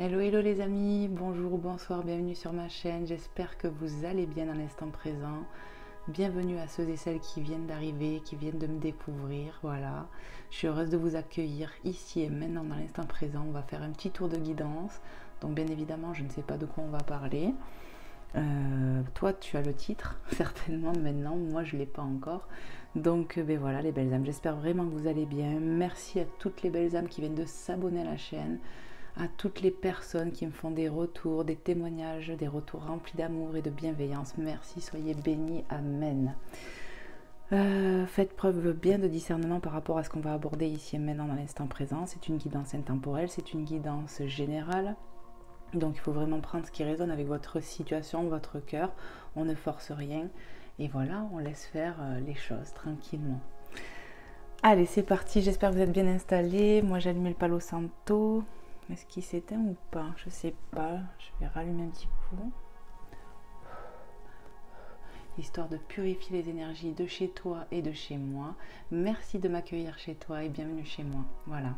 Hello, hello les amis, bonjour ou bonsoir, bienvenue sur ma chaîne, j'espère que vous allez bien dans l'instant présent. Bienvenue à ceux et celles qui viennent d'arriver, qui viennent de me découvrir, voilà. Je suis heureuse de vous accueillir ici et maintenant dans l'instant présent. On va faire un petit tour de guidance, donc bien évidemment je ne sais pas de quoi on va parler. Toi tu as le titre, certainement maintenant, moi je ne l'ai pas encore. Donc ben voilà les belles âmes, j'espère vraiment que vous allez bien. Merci à toutes les belles âmes qui viennent de s'abonner à la chaîne, à toutes les personnes qui me font des retours, des témoignages, des retours remplis d'amour et de bienveillance. Merci, soyez bénis, amen. Faites preuve bien de discernement par rapport à ce qu'on va aborder ici et maintenant dans l'instant présent. C'est une guidance intemporelle, c'est une guidance générale. Donc il faut vraiment prendre ce qui résonne avec votre situation, votre cœur. On ne force rien. Et voilà, on laisse faire les choses tranquillement. Allez, c'est parti. J'espère que vous êtes bien installés. Moi, j'ai allumé le Palo Santo. Est-ce qu'il s'éteint ou pas? Je sais pas. Je vais rallumer un petit coup. Histoire de purifier les énergies de chez toi et de chez moi. Merci de m'accueillir chez toi et bienvenue chez moi. Voilà.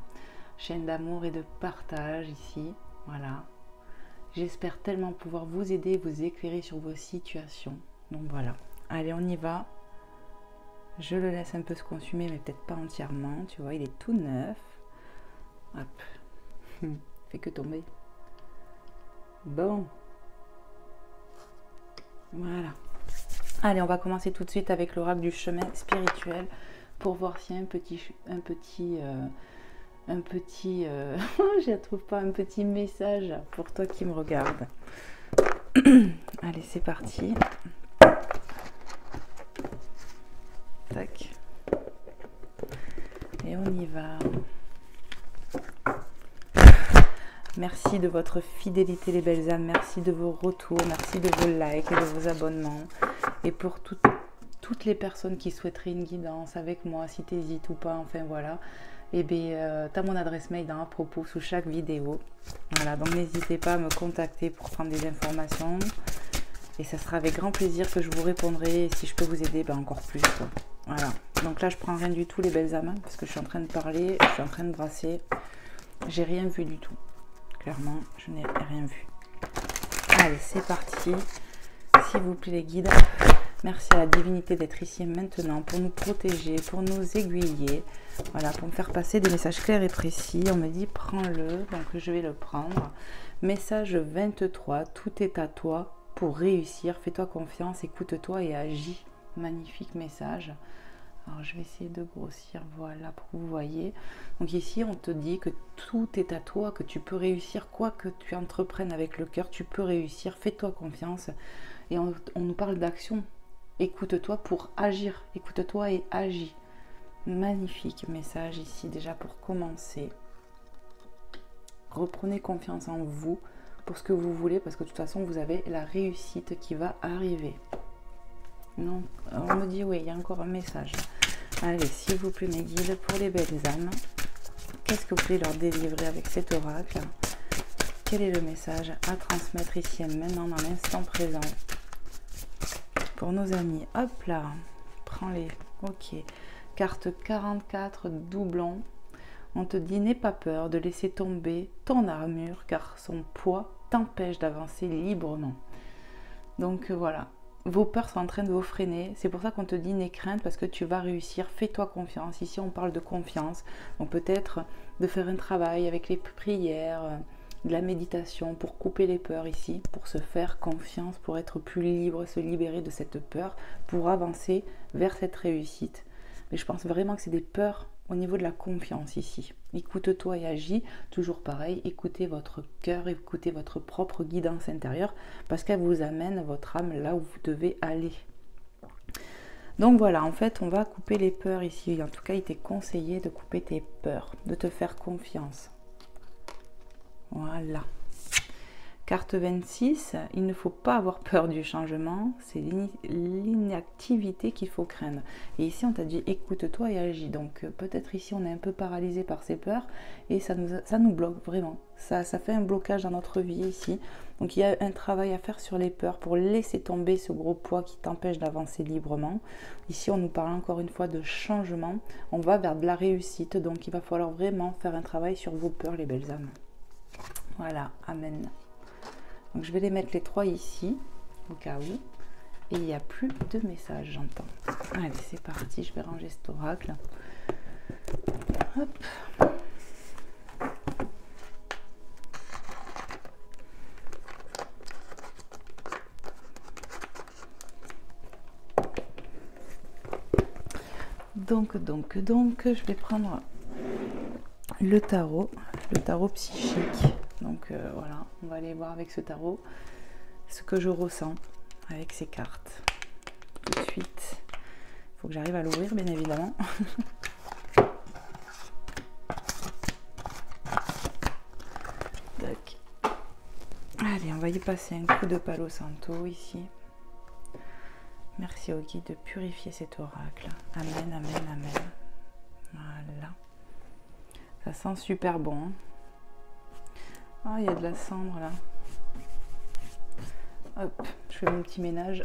Chaîne d'amour et de partage ici. Voilà. J'espère tellement pouvoir vous aider, vous éclairer sur vos situations. Donc voilà. Allez, on y va. Je le laisse un peu se consumer, mais peut-être pas entièrement. Tu vois, il est tout neuf. Hop. Fait que tomber. Bon. Voilà. Allez, on va commencer tout de suite avec l'oracle du chemin spirituel pour voir s'il y a je trouve pas, un petit message pour toi qui me regarde. Allez, c'est parti. Tac. Et on y va. Merci de votre fidélité les belles âmes, merci de vos retours, merci de vos likes et de vos abonnements. Et pour toutes les personnes qui souhaiteraient une guidance avec moi, si tu hésites ou pas, enfin voilà, et bien tu as mon adresse mail à propos sous chaque vidéo. Voilà, donc n'hésitez pas à me contacter pour prendre des informations. Et ça sera avec grand plaisir que je vous répondrai. Et si je peux vous aider, ben encore plus. Quoi. Voilà, donc là je prends rien du tout les belles âmes, parce que je suis en train de parler, je suis en train de brasser. J'ai rien vu du tout. Clairement, je n'ai rien vu. Allez, c'est parti. S'il vous plaît les guides, merci à la divinité d'être ici maintenant pour nous protéger, pour nous aiguiller, voilà, pour me faire passer des messages clairs et précis. On me dit prends-le, donc je vais le prendre. Message 23, tout est à toi pour réussir, fais-toi confiance, écoute-toi et agis. Magnifique message. Alors je vais essayer de grossir, voilà, pour que vous voyez. Donc ici on te dit que tout est à toi, que tu peux réussir, quoi que tu entreprennes avec le cœur, tu peux réussir, fais-toi confiance. Et on nous parle d'action. Écoute-toi pour agir, écoute-toi et agis. Magnifique message ici déjà pour commencer. Reprenez confiance en vous pour ce que vous voulez, parce que de toute façon vous avez la réussite qui va arriver. Non, on me dit oui, il y a encore un message. Allez, s'il vous plaît mes guides, pour les belles âmes, qu'est-ce que vous pouvez leur délivrer avec cet oracle? Quel est le message à transmettre ici et maintenant dans l'instant présent pour nos amis? Hop là, prends-les. Ok, carte 44, doublon. On te dit n'aie pas peur de laisser tomber ton armure car son poids t'empêche d'avancer librement. Donc voilà. Vos peurs sont en train de vous freiner. C'est pour ça qu'on te dit n'aie crainte parce que tu vas réussir. Fais-toi confiance. Ici, on parle de confiance. Donc peut-être de faire un travail avec les prières, de la méditation pour couper les peurs ici, pour se faire confiance, pour être plus libre, se libérer de cette peur, pour avancer vers cette réussite. Mais je pense vraiment que c'est des peurs au niveau de la confiance ici. Écoute-toi et agis, toujours pareil, écoutez votre cœur, écoutez votre propre guidance intérieure, parce qu'elle vous amène votre âme là où vous devez aller. Donc voilà, en fait, on va couper les peurs ici. En tout cas, il t'est conseillé de couper tes peurs, de te faire confiance. Voilà. Carte 26, il ne faut pas avoir peur du changement, c'est l'inactivité qu'il faut craindre. Et ici, on t'a dit écoute-toi et agis. Donc peut-être ici, on est un peu paralysé par ces peurs et ça nous bloque vraiment. Ça fait un blocage dans notre vie ici. Donc il y a un travail à faire sur les peurs pour laisser tomber ce gros poids qui t'empêche d'avancer librement. Ici, on nous parle encore une fois de changement. On va vers de la réussite, donc il va falloir vraiment faire un travail sur vos peurs, les belles âmes. Voilà, amen. Donc je vais les mettre les 3 ici, au cas où. Et il n'y a plus de message, j'entends. Allez, c'est parti, je vais ranger cet oracle. Hop. Donc, je vais prendre le tarot psychique. Donc voilà, on va aller voir avec ce tarot ce que je ressens avec ces cartes. Tout de suite, il faut que j'arrive à l'ouvrir, bien évidemment. Tac. Allez, on va y passer un coup de Palo Santo ici. Merci au guide de purifier cet oracle. Amen, amen, amen. Voilà. Ça sent super bon. Hein. Ah, il y a de la cendre là. Hop, je fais mon petit ménage.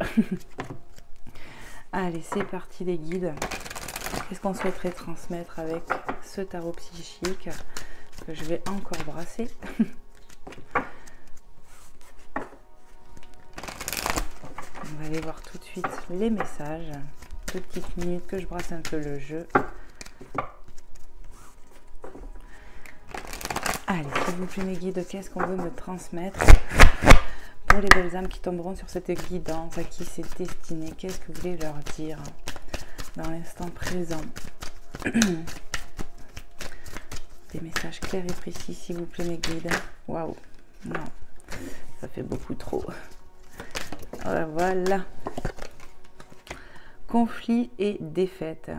Allez, c'est parti les guides. Qu'est-ce qu'on souhaiterait transmettre avec ce tarot psychique que je vais encore brasser? On va aller voir tout de suite les messages. 2 petites minutes que je brasse un peu le jeu. Allez, s'il vous plaît mes guides, qu'est-ce qu'on veut me transmettre pour les belles âmes qui tomberont sur cette guidance, à qui c'est destiné? Qu'est-ce que vous voulez leur dire dans l'instant présent? Des messages clairs et précis, s'il vous plaît mes guides. Waouh, non, ça fait beaucoup trop. Voilà. Conflit et défaite.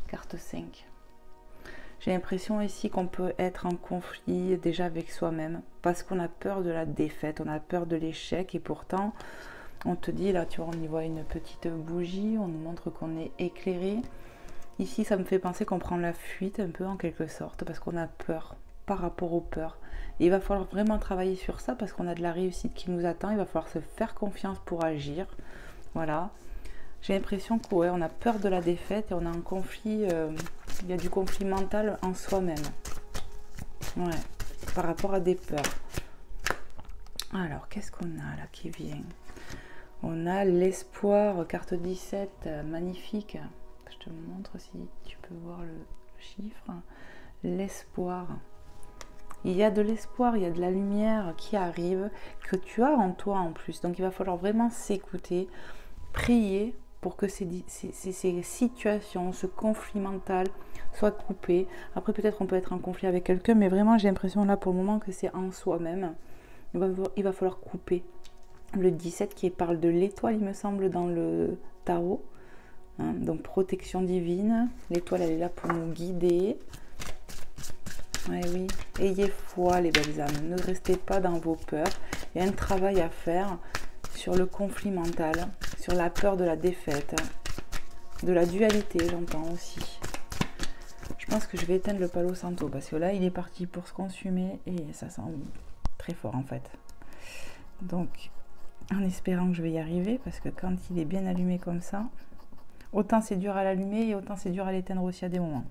Carte 5. J'ai l'impression ici qu'on peut être en conflit déjà avec soi-même parce qu'on a peur de la défaite, on a peur de l'échec et pourtant on te dit, là tu vois, on y voit une petite bougie, on nous montre qu'on est éclairé. Ici ça me fait penser qu'on prend la fuite un peu en quelque sorte parce qu'on a peur par rapport aux peurs. Et il va falloir vraiment travailler sur ça parce qu'on a de la réussite qui nous attend, il va falloir se faire confiance pour agir. Voilà. J'ai l'impression qu'on on a peur de la défaite et on a un conflit, il y a du conflit mental en soi-même. Ouais, par rapport à des peurs. Alors, qu'est-ce qu'on a là qui vient? On a l'espoir, carte 17, magnifique. Je te montre si tu peux voir le chiffre. L'espoir. Il y a de l'espoir, il y a de la lumière qui arrive, que tu as en toi en plus. Donc, il va falloir vraiment s'écouter, prier pour que ces situations, ce conflit mental soit coupé. Après, peut-être on peut être en conflit avec quelqu'un, mais vraiment, j'ai l'impression là pour le moment que c'est en soi-même. Il va falloir couper. Le 17 qui parle de l'étoile, il me semble, dans le tarot. Hein, donc, protection divine. L'étoile, elle est là pour nous guider. Ouais, oui, ayez foi les belles âmes. Ne restez pas dans vos peurs. Il y a un travail à faire sur le conflit mental, sur la peur de la défaite, de la dualité, j'entends aussi. Je pense que je vais éteindre le Palo Santo parce que là, il est parti pour se consumer et ça sent très fort en fait. Donc, en espérant que je vais y arriver parce que quand il est bien allumé comme ça, autant c'est dur à l'allumer et autant c'est dur à l'éteindre aussi à des moments.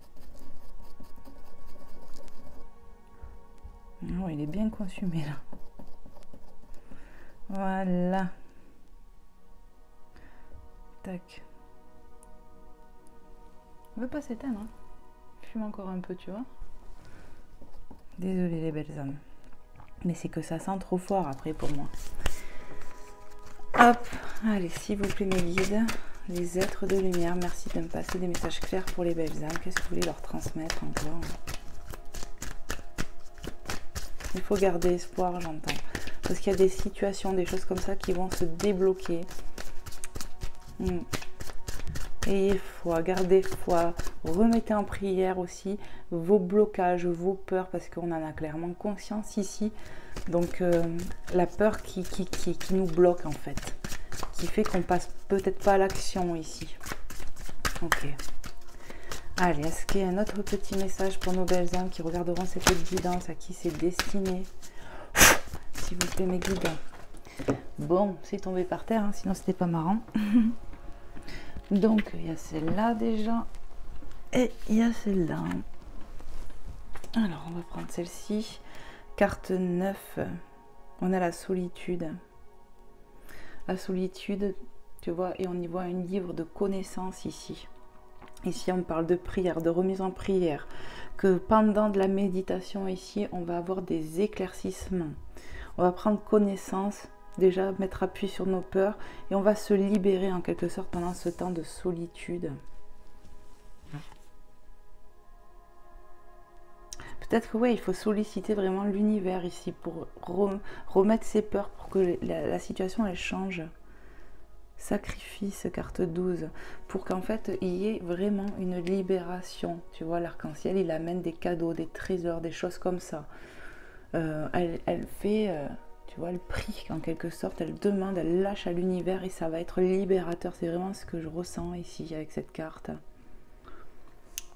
Oh, il est bien consumé là. Voilà. Tac. Il ne veut pas s'éteindre. Hein. Fume encore un peu, tu vois. Désolée les belles âmes. Mais c'est que ça sent trop fort après pour moi. Hop. Allez, s'il vous plaît mes guides, les êtres de lumière, merci de me passer des messages clairs pour les belles âmes. Qu'est-ce que vous voulez leur transmettre encore? Il faut garder espoir, j'entends. Parce qu'il y a des situations, des choses comme ça qui vont se débloquer. Ayez foi, gardez foi. Remettez en prière aussi vos blocages, vos peurs, parce qu'on en a clairement conscience ici. Donc, la peur qui nous bloque en fait. Qui fait qu'on passe peut-être pas à l'action ici. Ok. Allez, est-ce qu'il y a un autre petit message pour nos belles âmes qui regarderont cette guidance, à qui c'est destiné? S'il vous plaît, mes guides. Bon, c'est tombé par terre, hein, sinon c'était pas marrant. Donc, il y a celle-là déjà. Et il y a celle-là. Alors, on va prendre celle-ci. Carte 9, on a la solitude. La solitude, tu vois, et on y voit un livre de connaissances ici. Ici, on parle de prière, de remise en prière. Que pendant de la méditation ici, on va avoir des éclaircissements. On va prendre connaissance, déjà mettre appui sur nos peurs, et on va se libérer en quelque sorte pendant ce temps de solitude. Peut-être que ouais, il faut solliciter vraiment l'univers ici pour remettre ses peurs, pour que la situation elle change. Sacrifice, carte 12, pour qu'en fait il y ait vraiment une libération. Tu vois, l'arc-en-ciel il amène des cadeaux, des trésors, des choses comme ça. Elle fait, tu vois, elle prie en quelque sorte, elle demande, elle lâche à l'univers et ça va être libérateur. C'est vraiment ce que je ressens ici avec cette carte.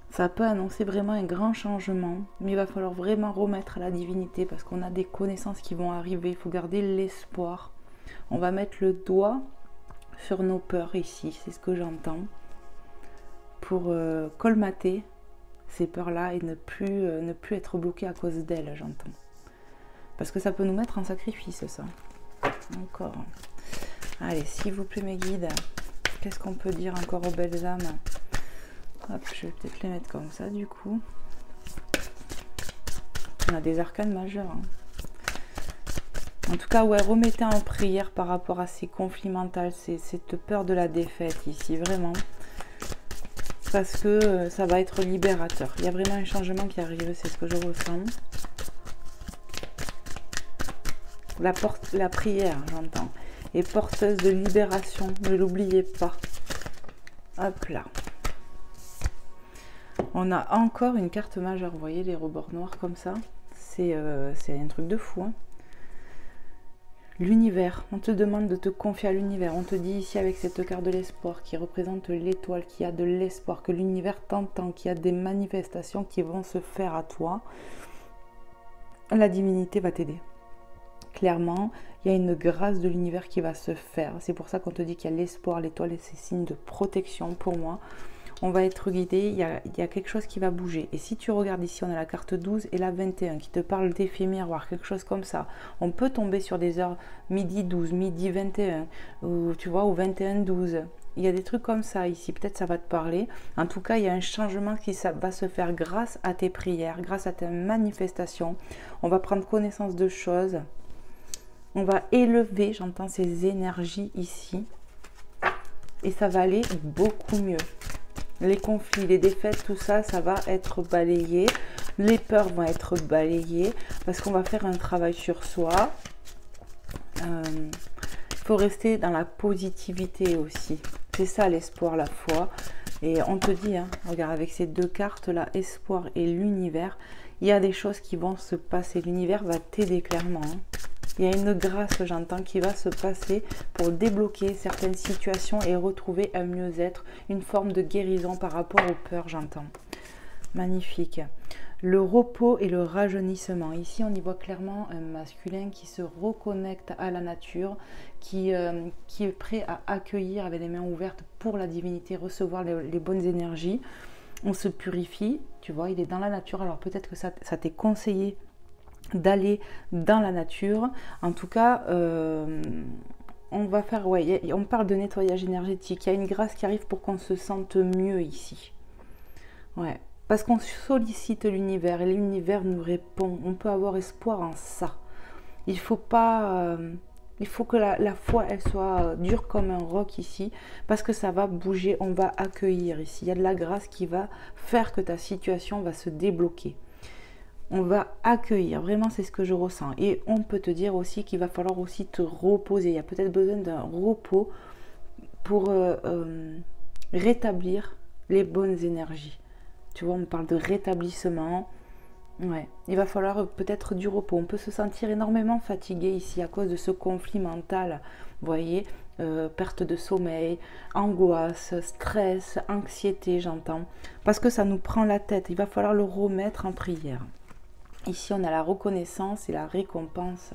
Ça peut annoncer vraiment un grand changement, mais il va falloir vraiment remettre à la divinité parce qu'on a des connaissances qui vont arriver. Il faut garder l'espoir. On va mettre le doigt sur nos peurs ici, c'est ce que j'entends, pour colmater ces peurs-là et ne plus être bloqué à cause d'elles, j'entends. Parce que ça peut nous mettre en sacrifice, ça. Encore. Allez, s'il vous plaît, mes guides, qu'est-ce qu'on peut dire encore aux belles âmes? Hop, je vais peut-être les mettre comme ça, du coup. On a des arcanes majeurs. Hein. En tout cas, ouais, remettez en prière par rapport à ces conflits mentaux, cette peur de la défaite ici, vraiment. Parce que ça va être libérateur. Il y a vraiment un changement qui arrive, c'est ce que je ressens. La prière, j'entends, est porteuse de libération, ne l'oubliez pas. Hop là. On a encore une carte majeure, vous voyez les rebords noirs comme ça. C'est un truc de fou. Hein. L'univers, on te demande de te confier à l'univers. On te dit ici avec cette carte de l'espoir qui représente l'étoile, qui a de l'espoir, que l'univers t'entend, qu'il y a des manifestations qui vont se faire à toi. La divinité va t'aider. Clairement, il y a une grâce de l'univers qui va se faire. C'est pour ça qu'on te dit qu'il y a l'espoir, l'étoile et ces signes de protection pour moi. On va être guidé, il y a quelque chose qui va bouger. Et si tu regardes ici, on a la carte 12 et la 21 qui te parle d'effet miroir, quelque chose comme ça. On peut tomber sur des heures midi 12, midi 21, ou tu vois, ou 21 12. Il y a des trucs comme ça ici, peut-être ça va te parler. En tout cas, il y a un changement qui va se faire grâce à tes prières, grâce à tes manifestations. On va prendre connaissance de choses. On va élever, j'entends ces énergies ici. Et ça va aller beaucoup mieux. Les conflits, les défaites, tout ça, ça va être balayé. Les peurs vont être balayées parce qu'on va faire un travail sur soi. Il faut rester dans la positivité aussi. C'est ça l'espoir, la foi. Et on te dit, hein, regarde, avec ces deux cartes là, espoir et l'univers, il y a des choses qui vont se passer. L'univers va t'aider clairement. Hein. Il y a une grâce, j'entends, qui va se passer pour débloquer certaines situations et retrouver un mieux-être, une forme de guérison par rapport aux peurs, j'entends. Magnifique. Le repos et le rajeunissement. Ici, on y voit clairement un masculin qui se reconnecte à la nature, qui est prêt à accueillir avec les mains ouvertes pour la divinité, recevoir les bonnes énergies. On se purifie, tu vois, il est dans la nature. Alors peut-être que ça t'est conseillé d'aller dans la nature. En tout cas, on va faire, ouais, on parle de nettoyage énergétique. Il y a une grâce qui arrive pour qu'on se sente mieux ici. Ouais, parce qu'on sollicite l'univers et l'univers nous répond. On peut avoir espoir en ça. Il faut pas, il faut que la foi elle soit dure comme un roc ici, parce que ça va bouger. On va accueillir ici. Il y a de la grâce qui va faire que ta situation va se débloquer. On va accueillir, vraiment c'est ce que je ressens. Et on peut te dire aussi qu'il va falloir aussi te reposer. Il y a peut-être besoin d'un repos pour rétablir les bonnes énergies. Tu vois, on parle de rétablissement. Ouais, il va falloir peut-être du repos. On peut se sentir énormément fatigué ici à cause de ce conflit mental. Vous voyez, perte de sommeil, angoisse, stress, anxiété, j'entends. Parce que ça nous prend la tête. Il va falloir le remettre en prière. Ici, on a la reconnaissance et la récompense.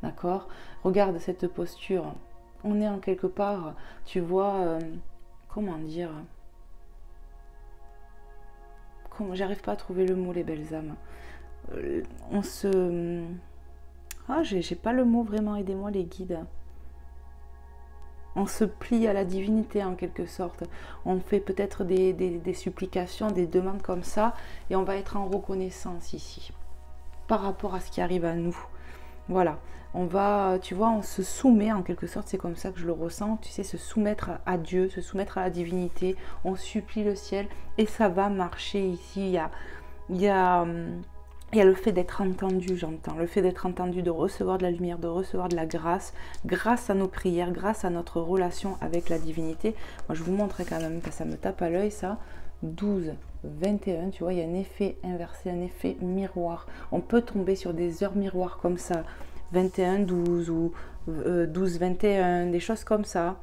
D'accord? Regarde cette posture. On est en quelque part, tu vois, comment dire? J'arrive pas à trouver le mot, les belles âmes. on se... Ah, j'ai pas le mot vraiment, aidez-moi les guides. On se plie à la divinité en quelque sorte. On fait peut-être des supplications, des demandes comme ça, et on va être en reconnaissance ici, par rapport à ce qui arrive à nous. Voilà, on va, tu vois, on se soumet en quelque sorte, c'est comme ça que je le ressens, tu sais, se soumettre à Dieu, se soumettre à la divinité, on supplie le ciel, et ça va marcher ici. Il y a le fait d'être entendu, j'entends, le fait d'être entendu, de recevoir de la lumière, de recevoir de la grâce, grâce à nos prières, grâce à notre relation avec la divinité. Moi, je vous montrerai quand même, que ça me tape à l'œil, ça. 12, 21, tu vois, il y a un effet inversé, un effet miroir. On peut tomber sur des heures miroirs comme ça, 21, 12 ou 12, 21, des choses comme ça.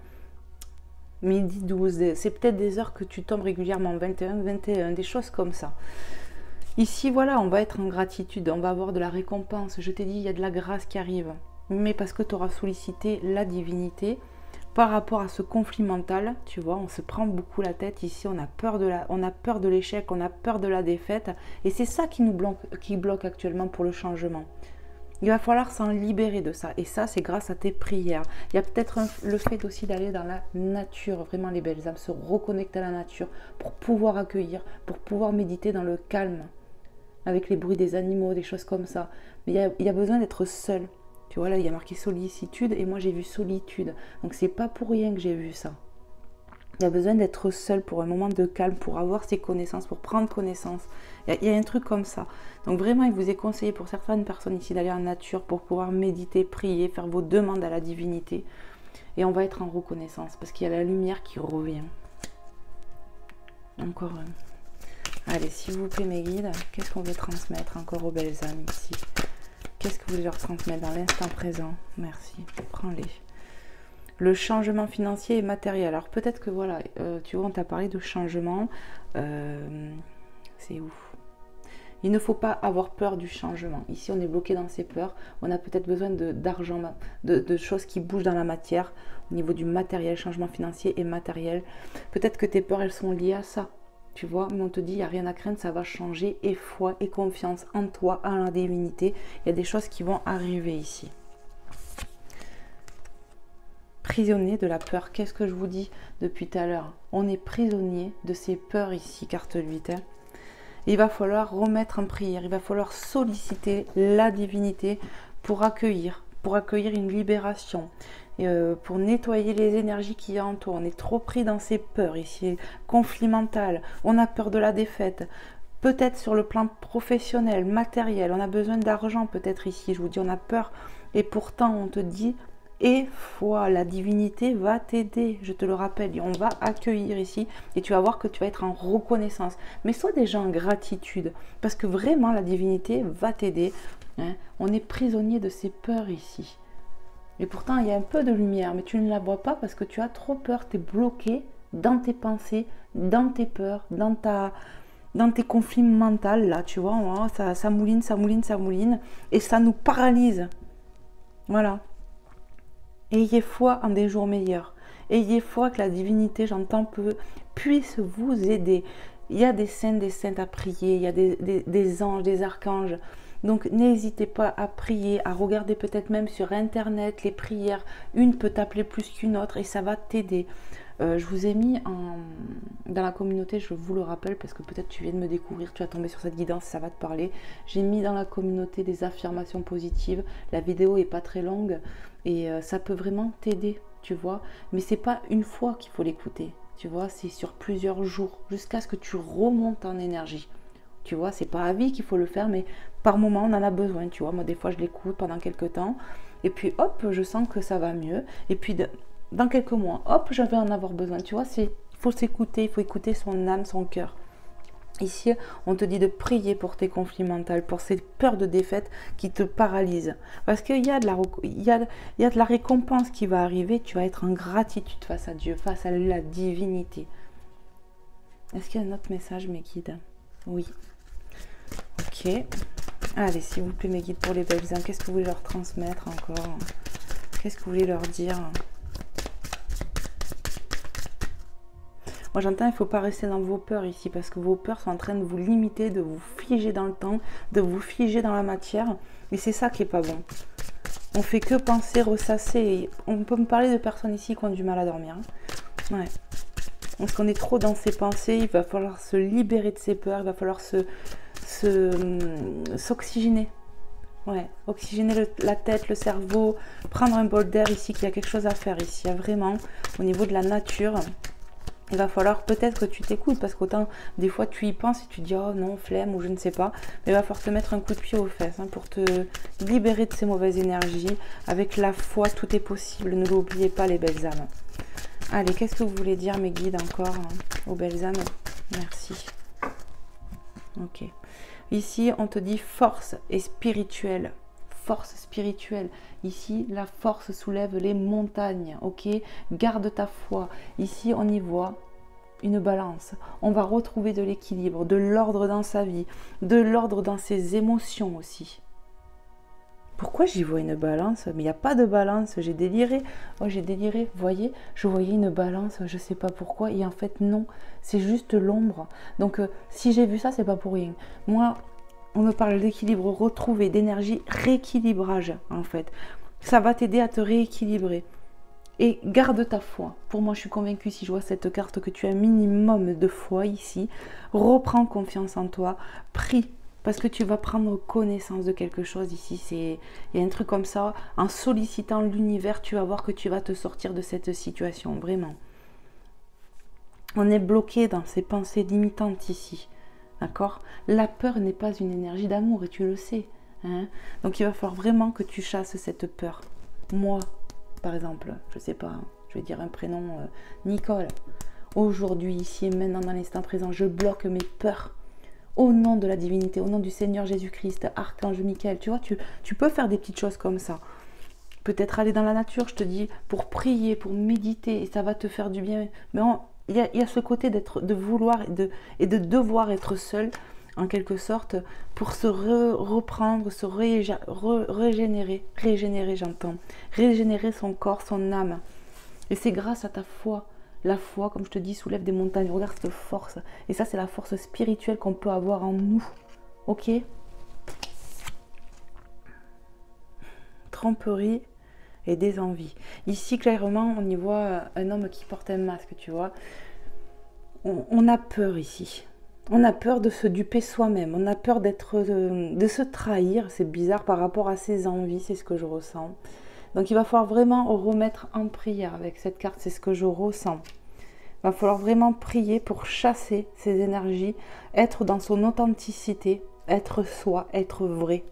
Midi 12, c'est peut-être des heures que tu tombes régulièrement, 21, 21, des choses comme ça. Ici, voilà, on va être en gratitude, on va avoir de la récompense. Je t'ai dit, il y a de la grâce qui arrive. Mais parce que tu auras sollicité la divinité par rapport à ce conflit mental, tu vois, on se prend beaucoup la tête. Ici, on a peur de l'échec, on a peur de la défaite. Et c'est ça qui nous bloque actuellement pour le changement. Il va falloir s'en libérer de ça. Et ça, c'est grâce à tes prières. Il y a peut-être le fait aussi d'aller dans la nature, vraiment les belles âmes, se reconnecter à la nature pour pouvoir accueillir, pour pouvoir méditer dans le calme, avec les bruits des animaux, des choses comme ça. Mais il y a besoin d'être seul. Tu vois, là, il y a marqué sollicitude et moi, j'ai vu solitude. Donc, c'est pas pour rien que j'ai vu ça. Il y a besoin d'être seul pour un moment de calme, pour avoir ses connaissances, pour prendre connaissance. Il y a un truc comme ça. Donc, vraiment, il vous est conseillé pour certaines personnes ici d'aller en nature pour pouvoir méditer, prier, faire vos demandes à la divinité. Et on va être en reconnaissance parce qu'il y a la lumière qui revient. Encore un. Allez, s'il vous plaît, mes guides, qu'est-ce qu'on veut transmettre encore aux belles âmes ici? Qu'est-ce que vous voulez leur transmettre dans l'instant présent? Merci, prends-les. Le changement financier et matériel. Alors, peut-être que, voilà, tu vois, on t'a parlé de changement. C'est ouf. Il ne faut pas avoir peur du changement. Ici, on est bloqué dans ces peurs. On a peut-être besoin d'argent, de choses qui bougent dans la matière, au niveau du matériel, changement financier et matériel. Peut-être que tes peurs, elles sont liées à ça. Tu vois, mais on te dit, il n'y a rien à craindre, ça va changer, et foi et confiance en toi, en la divinité. Il y a des choses qui vont arriver ici. Prisonnier de la peur. Qu'est-ce que je vous dis depuis tout à l'heure? On est prisonnier de ces peurs ici, carte 8. Il va falloir remettre en prière, il va falloir solliciter la divinité pour accueillir une libération. Pour nettoyer les énergies qu'il y a en toi. On est trop pris dans ces peurs ici, conflit mental, on a peur de la défaite, peut-être sur le plan professionnel, matériel, on a besoin d'argent peut-être ici, je vous dis on a peur, et pourtant on te dit, et foi, la divinité va t'aider, je te le rappelle, et on va accueillir ici, et tu vas voir que tu vas être en reconnaissance, mais sois déjà en gratitude, parce que vraiment la divinité va t'aider, hein. On est prisonnier de ces peurs ici. Et pourtant, il y a un peu de lumière, mais tu ne la vois pas parce que tu as trop peur. Tu es bloqué dans tes pensées, dans tes peurs, dans tes conflits mentaux. Là, tu vois, ça mouline, ça mouline, ça mouline. Et ça nous paralyse. Voilà. Ayez foi en des jours meilleurs. Ayez foi que la divinité, j'entends, puisse vous aider. Il y a des saints, des saintes à prier. Il y a des anges, des archanges. Donc n'hésitez pas à prier, à regarder peut-être même sur internet les prières. Une peut t'appeler plus qu'une autre et ça va t'aider. Je vous ai mis dans la communauté, je vous le rappelle parce que peut-être tu viens de me découvrir, tu vas tomber sur cette guidance, ça va te parler. J'ai mis dans la communauté des affirmations positives. La vidéo est pas très longue et ça peut vraiment t'aider, tu vois. Mais c'est pas une fois qu'il faut l'écouter, tu vois, c'est sur plusieurs jours jusqu'à ce que tu remontes en énergie. Tu vois, c'est pas à vie qu'il faut le faire, mais par moment, on en a besoin, tu vois. Moi, des fois, je l'écoute pendant quelques temps. Et puis, hop, je sens que ça va mieux. Et puis, dans quelques mois, hop, je vais en avoir besoin. Tu vois, il faut s'écouter, il faut écouter son âme, son cœur. Ici, on te dit de prier pour tes conflits mentaux, pour ces peurs de défaite qui te paralysent. Parce qu'il y a de la récompense qui va arriver. Tu vas être en gratitude face à Dieu, face à la divinité. Est-ce qu'il y a un autre message, mes guides? Oui. Ok. Allez, s'il vous plaît, mes guides pour les belles âmes, qu'est-ce que vous voulez leur transmettre encore? Qu'est-ce que vous voulez leur dire? Moi j'entends, il ne faut pas rester dans vos peurs ici, parce que vos peurs sont en train de vous limiter, de vous figer dans le temps, de vous figer dans la matière. Et c'est ça qui n'est pas bon. On fait que penser, ressasser. On peut me parler de personnes ici qui ont du mal à dormir. Hein. Ouais. Parce qu'on est trop dans ses pensées, il va falloir se libérer de ses peurs, il va falloir s'oxygéner. Ouais, oxygéner la tête, le cerveau, prendre un bol d'air ici, qu'il y a quelque chose à faire ici. Il y a vraiment, au niveau de la nature, il va falloir peut-être que tu t'écoutes, parce qu'autant des fois tu y penses et tu dis oh non, flemme ou je ne sais pas, mais il va falloir te mettre un coup de pied aux fesses hein, pour te libérer de ces mauvaises énergies. Avec la foi, tout est possible, ne l'oubliez pas les belles âmes. Allez, qu'est-ce que vous voulez dire mes guides encore hein, aux belles âmes? Merci. Ok. Ici, on te dit force et spirituelle. Force spirituelle. Ici, la force soulève les montagnes. Ok. Garde ta foi. Ici, on y voit une balance. On va retrouver de l'équilibre, de l'ordre dans sa vie, de l'ordre dans ses émotions aussi. Pourquoi j'y vois une balance? Mais il n'y a pas de balance, j'ai déliré. Oh, j'ai déliré, vous voyez, je voyais une balance, je ne sais pas pourquoi. Et en fait, non, c'est juste l'ombre. Donc, si j'ai vu ça, c'est pas pour rien. Moi, on me parle d'équilibre retrouvé, d'énergie, rééquilibrage, en fait. Ça va t'aider à te rééquilibrer. Et garde ta foi. Pour moi, je suis convaincue, si je vois cette carte, que tu as un minimum de foi ici. Reprends confiance en toi, prie. Parce que tu vas prendre connaissance de quelque chose ici. Il y a un truc comme ça. En sollicitant l'univers, tu vas voir que tu vas te sortir de cette situation. Vraiment. On est bloqué dans ces pensées limitantes ici. D'accord? La peur n'est pas une énergie d'amour et tu le sais. Hein? Donc il va falloir vraiment que tu chasses cette peur. Moi, par exemple, je ne sais pas, je vais dire un prénom, Nicole. Aujourd'hui, ici et maintenant, dans l'instant présent, je bloque mes peurs. Au nom de la divinité, au nom du Seigneur Jésus-Christ, Archange Michael, tu vois, tu peux faire des petites choses comme ça. Peut-être aller dans la nature, je te dis, pour prier, pour méditer, et ça va te faire du bien. Mais il y a ce côté de vouloir et de devoir être seul, en quelque sorte, pour se reprendre, se régénérer, j'entends, régénérer son corps, son âme. Et c'est grâce à ta foi. La foi, comme je te dis, soulève des montagnes. Regarde cette force. Et ça, c'est la force spirituelle qu'on peut avoir en nous. Ok? Tromperie et des envies. Ici, clairement, on y voit un homme qui porte un masque, tu vois. On a peur ici. On a peur de se duper soi-même. On a peur de se trahir. C'est bizarre par rapport à ses envies. C'est ce que je ressens. Donc il va falloir vraiment remettre en prière avec cette carte, c'est ce que je ressens. Il va falloir vraiment prier pour chasser ces énergies, être dans son authenticité, être soi, être vrai.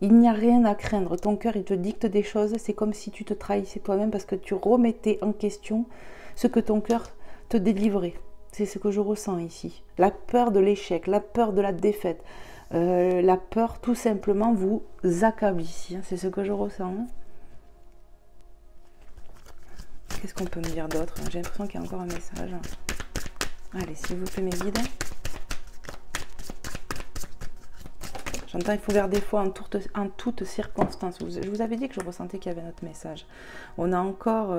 Il n'y a rien à craindre, ton cœur il te dicte des choses, c'est comme si tu te trahissais toi-même parce que tu remettais en question ce que ton cœur te délivrait. C'est ce que je ressens ici. La peur de l'échec, la peur de la défaite. La peur tout simplement vous accable ici, hein, c'est ce que je ressens. Qu'est-ce qu'on peut me dire d'autre? J'ai l'impression qu'il y a encore un message. Allez, s'il vous plaît mes guides. J'entends, il faut garder foi en toutes circonstances. Je vous avais dit que je ressentais qu'il y avait notre message. On a encore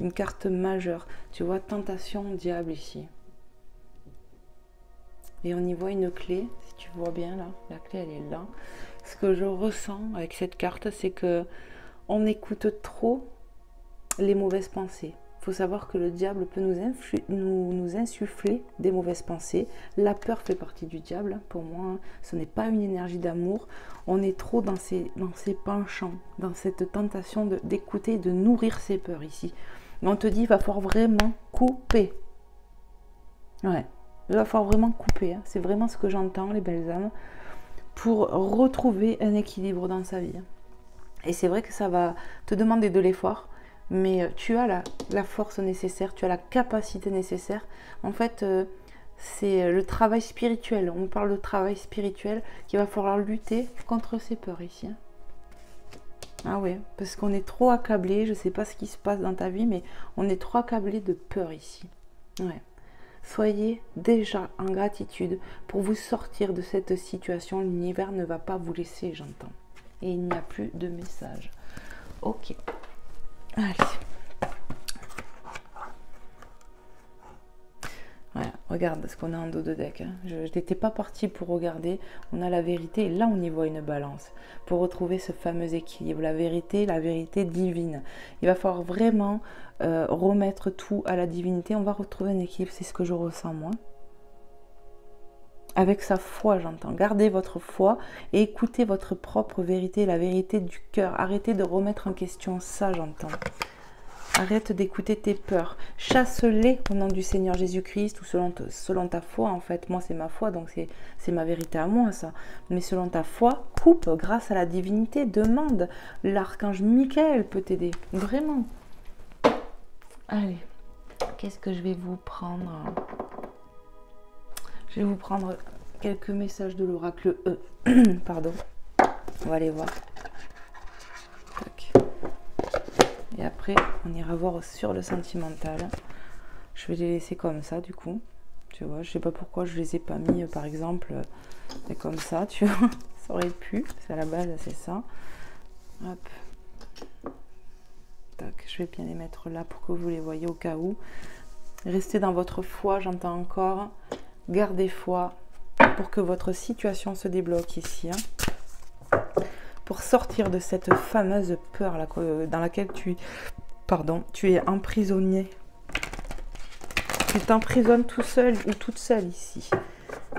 une carte majeure. Tu vois, tentation, diable ici. Et on y voit une clé, si tu vois bien là, la clé elle est là. Ce que je ressens avec cette carte, c'est que on écoute trop les mauvaises pensées. Il faut savoir que le diable peut nous insuffler des mauvaises pensées. La peur fait partie du diable, pour moi, ce n'est pas une énergie d'amour. On est trop dans ces penchants, dans cette tentation d'écouter, de nourrir ses peurs ici. Mais on te dit, il va falloir vraiment couper. Ouais. Il va falloir vraiment couper, hein. C'est vraiment ce que j'entends, les belles âmes, pour retrouver un équilibre dans sa vie. Et c'est vrai que ça va te demander de l'effort, mais tu as la force nécessaire, tu as la capacité nécessaire. En fait, c'est le travail spirituel. On parle de travail spirituel qu'il va falloir lutter contre ces peurs ici. Hein. Ah ouais, parce qu'on est trop accablé, je ne sais pas ce qui se passe dans ta vie, mais on est trop accablé de peur ici. Ouais. Soyez déjà en gratitude pour vous sortir de cette situation. L'univers ne va pas vous laisser, j'entends. Et il n'y a plus de message. Ok. Allez. Regarde ce qu'on a en dos de deck. Hein. Je n'étais pas partie pour regarder. On a la vérité et là on y voit une balance. Pour retrouver ce fameux équilibre. La vérité divine. Il va falloir vraiment remettre tout à la divinité. On va retrouver un équilibre, c'est ce que je ressens moi. Avec sa foi, j'entends. Gardez votre foi et écoutez votre propre vérité, la vérité du cœur. Arrêtez de remettre en question ça, j'entends. Arrête d'écouter tes peurs. Chasse-les au nom du Seigneur Jésus-Christ ou selon ta foi, en fait. Moi, c'est ma foi, donc c'est ma vérité à moi, ça. Mais selon ta foi, coupe grâce à la divinité. Demande. L'archange Michael peut t'aider. Vraiment. Allez. Qu'est-ce que je vais vous prendre ? Je vais vous prendre quelques messages de l'oracle E. Pardon. On va aller voir. Tac. Et après, on ira voir sur le sentimental. Je vais les laisser comme ça, du coup. Tu vois, je sais pas pourquoi je les ai pas mis, par exemple, comme ça, tu vois. Ça aurait pu. C'est à la base, c'est ça. Hop. Tac. Je vais bien les mettre là pour que vous les voyez au cas où. Restez dans votre foi, j'entends encore. Gardez foi pour que votre situation se débloque ici. Hein. Pour sortir de cette fameuse peur là, dans laquelle tu es emprisonné. Tu t'emprisonnes tout seul ou toute seule ici.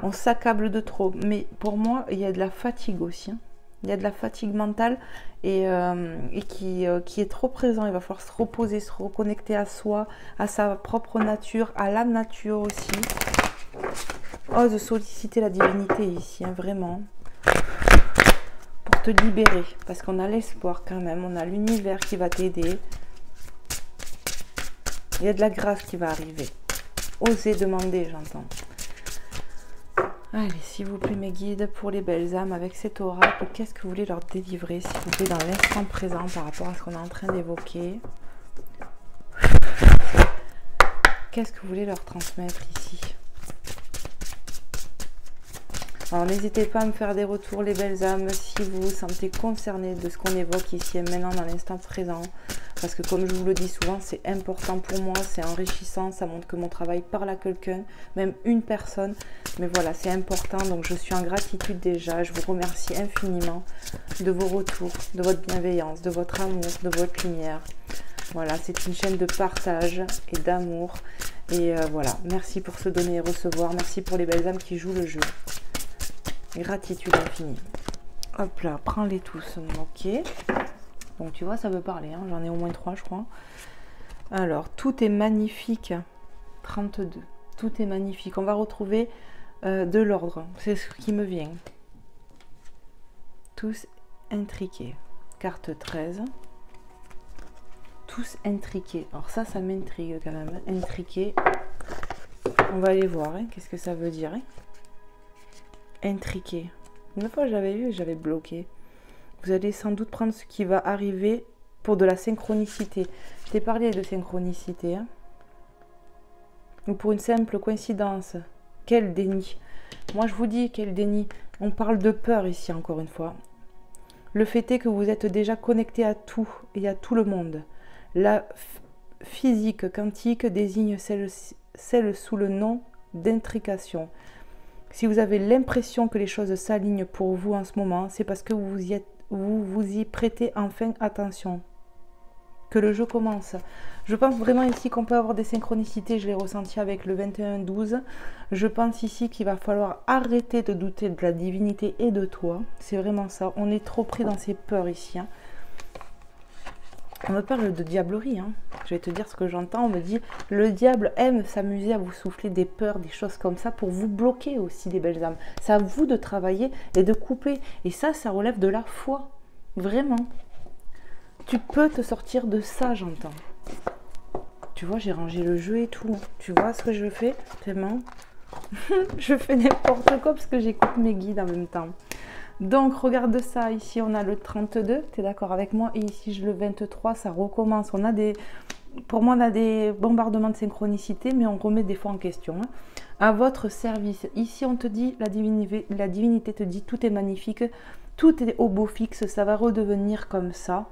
On s'accable de trop. Mais pour moi, il y a de la fatigue aussi. Hein. Il y a de la fatigue mentale et qui est trop présent. Il va falloir se reposer, se reconnecter à soi, à sa propre nature, à la nature aussi. Ose solliciter la divinité ici, hein, vraiment. Pour te libérer. Parce qu'on a l'espoir quand même. On a l'univers qui va t'aider. Il y a de la grâce qui va arriver. Osez demander, j'entends. Allez, s'il vous plaît, mes guides, pour les belles âmes, avec cet oracle, qu'est-ce que vous voulez leur délivrer, s'il vous plaît, dans l'instant présent, par rapport à ce qu'on est en train d'évoquer? Qu'est-ce que vous voulez leur transmettre ici? Alors, n'hésitez pas à me faire des retours, les belles âmes, si vous vous sentez concernés de ce qu'on évoque ici et maintenant dans l'instant présent. Parce que comme je vous le dis souvent, c'est important pour moi, c'est enrichissant, ça montre que mon travail parle à quelqu'un, même une personne. Mais voilà, c'est important, donc je suis en gratitude déjà. Je vous remercie infiniment de vos retours, de votre bienveillance, de votre amour, de votre lumière. Voilà, c'est une chaîne de partage et d'amour. Et voilà, merci pour se donner et recevoir. Merci pour les belles âmes qui jouent le jeu. Gratitude infinie. Hop là, prends-les tous. Ok. Donc tu vois, ça veut parler. Hein. J'en ai au moins 3, je crois. Alors, tout est magnifique. 32. Tout est magnifique. On va retrouver de l'ordre. C'est ce qui me vient. Tous intriqués. Carte 13. Tous intriqués. Alors ça m'intrigue quand même. Intriqués. On va aller voir. Hein. Qu'est-ce que ça veut dire hein. Intriqué. Une fois j'avais vu, j'avais bloqué. Vous allez sans doute prendre ce qui va arriver pour de la synchronicité. Je t'ai parlé de synchronicité. Hein. Ou pour une simple coïncidence. Quel déni. Moi je vous dis quel déni. On parle de peur ici encore une fois. Le fait est que vous êtes déjà connecté à tout et à tout le monde. La physique quantique désigne celle sous le nom d'intrication. Si vous avez l'impression que les choses s'alignent pour vous en ce moment, c'est parce que vous y prêtez enfin attention. Que le jeu commence. Je pense vraiment ici qu'on peut avoir des synchronicités, je l'ai ressenti avec le 21-12. Je pense ici qu'il va falloir arrêter de douter de la divinité et de toi. C'est vraiment ça. On est trop pris dans ces peurs ici. Hein. On me parle de diablerie, hein. Je vais te dire ce que j'entends, on me dit le diable aime s'amuser à vous souffler des peurs, des choses comme ça pour vous bloquer aussi les belles âmes. C'est à vous de travailler et de couper. Et ça relève de la foi. Vraiment. Tu peux te sortir de ça, j'entends. Tu vois, j'ai rangé le jeu et tout. Tu vois ce que je fais, vraiment. Je fais n'importe quoi parce que j'écoute mes guides en même temps. Donc, regarde ça. Ici, on a le 32. Tu es d'accord avec moi? Et ici, le 23. Ça recommence. Pour moi, on a des bombardements de synchronicité, mais on remet des fois en question. Hein. À votre service. Ici, on te dit, la divinité te dit, tout est magnifique. Tout est au beau fixe. Ça va redevenir comme ça.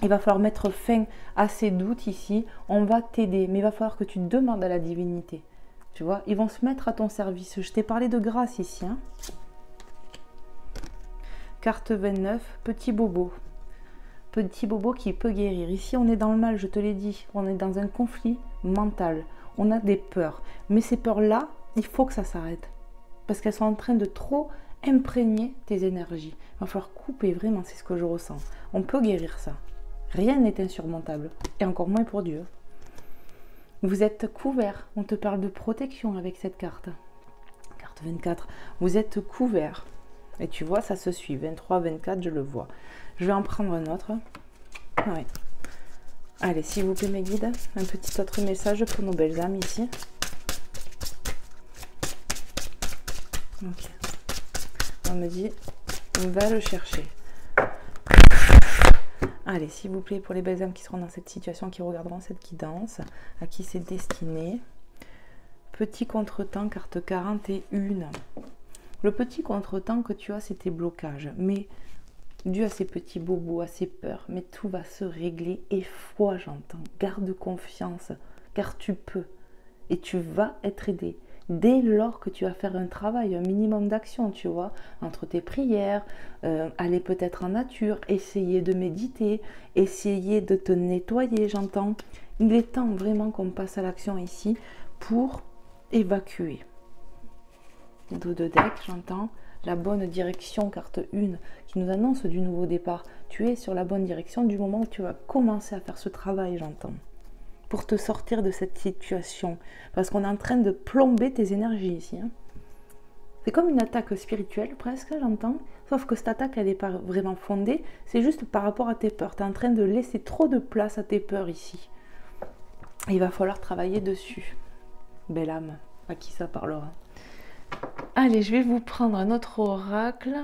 Il va falloir mettre fin à ces doutes ici. On va t'aider. Mais il va falloir que tu demandes à la divinité. Tu vois, ils vont se mettre à ton service. Je t'ai parlé de grâce ici. Hein. Carte 29, petit bobo. Petit bobo qui peut guérir. Ici, on est dans le mal, je te l'ai dit. On est dans un conflit mental. On a des peurs. Mais ces peurs-là, il faut que ça s'arrête. Parce qu'elles sont en train de trop imprégner tes énergies. Il va falloir couper, vraiment, c'est ce que je ressens. On peut guérir ça. Rien n'est insurmontable. Et encore moins pour Dieu. Vous êtes couverts. On te parle de protection avec cette carte. Carte 24. Vous êtes couverts. Et tu vois, ça se suit. 23, 24, je le vois. Je vais en prendre un autre. Ouais. Allez, s'il vous plaît, mes guides, un petit autre message pour nos belles âmes ici. Ok. On me dit, on va le chercher. Allez, s'il vous plaît, pour les belles âmes qui seront dans cette situation, qui regarderont cette guidance, à qui c'est destiné. Petit contretemps, carte 41. Le petit contretemps que tu as, c'est tes blocages. Mais dû à ces petits bobos, à ces peurs, mais tout va se régler. Et foi, j'entends. Garde confiance, car tu peux. Et tu vas être aidé. Dès lors que tu vas faire un travail, un minimum d'action, tu vois, entre tes prières, aller peut-être en nature, essayer de méditer, essayer de te nettoyer, j'entends. Il est temps vraiment qu'on passe à l'action ici pour évacuer. Dos de deck, j'entends. La bonne direction, carte 1, qui nous annonce du nouveau départ. Tu es sur la bonne direction du moment où tu vas commencer à faire ce travail, j'entends. Pour te sortir de cette situation. Parce qu'on est en train de plomber tes énergies ici. Hein. C'est comme une attaque spirituelle presque, j'entends. Sauf que cette attaque, elle n'est pas vraiment fondée. C'est juste par rapport à tes peurs. Tu es en train de laisser trop de place à tes peurs ici. Il va falloir travailler dessus. Belle âme, à qui ça parlera. Allez, je vais vous prendre un autre oracle.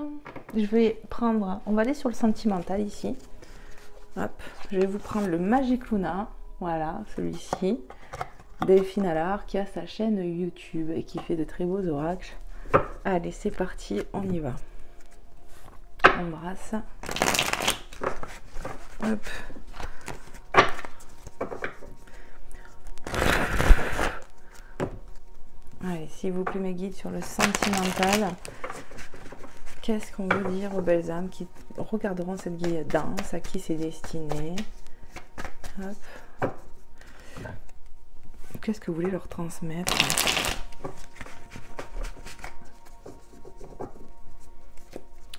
Je vais prendre... On va aller sur le sentimental ici. Hop, je vais vous prendre le Magic Luna. Voilà, celui-ci. Delphine Allard qui a sa chaîne YouTube et qui fait de très beaux oracles. Allez, c'est parti, on y va. On brasse. Hop. Allez, s'il vous plaît, mes guides, sur le sentimental. Qu'est-ce qu'on veut dire aux belles âmes qui regarderont cette guidance, à qui c'est destiné? Hop. Qu'est-ce que vous voulez leur transmettre?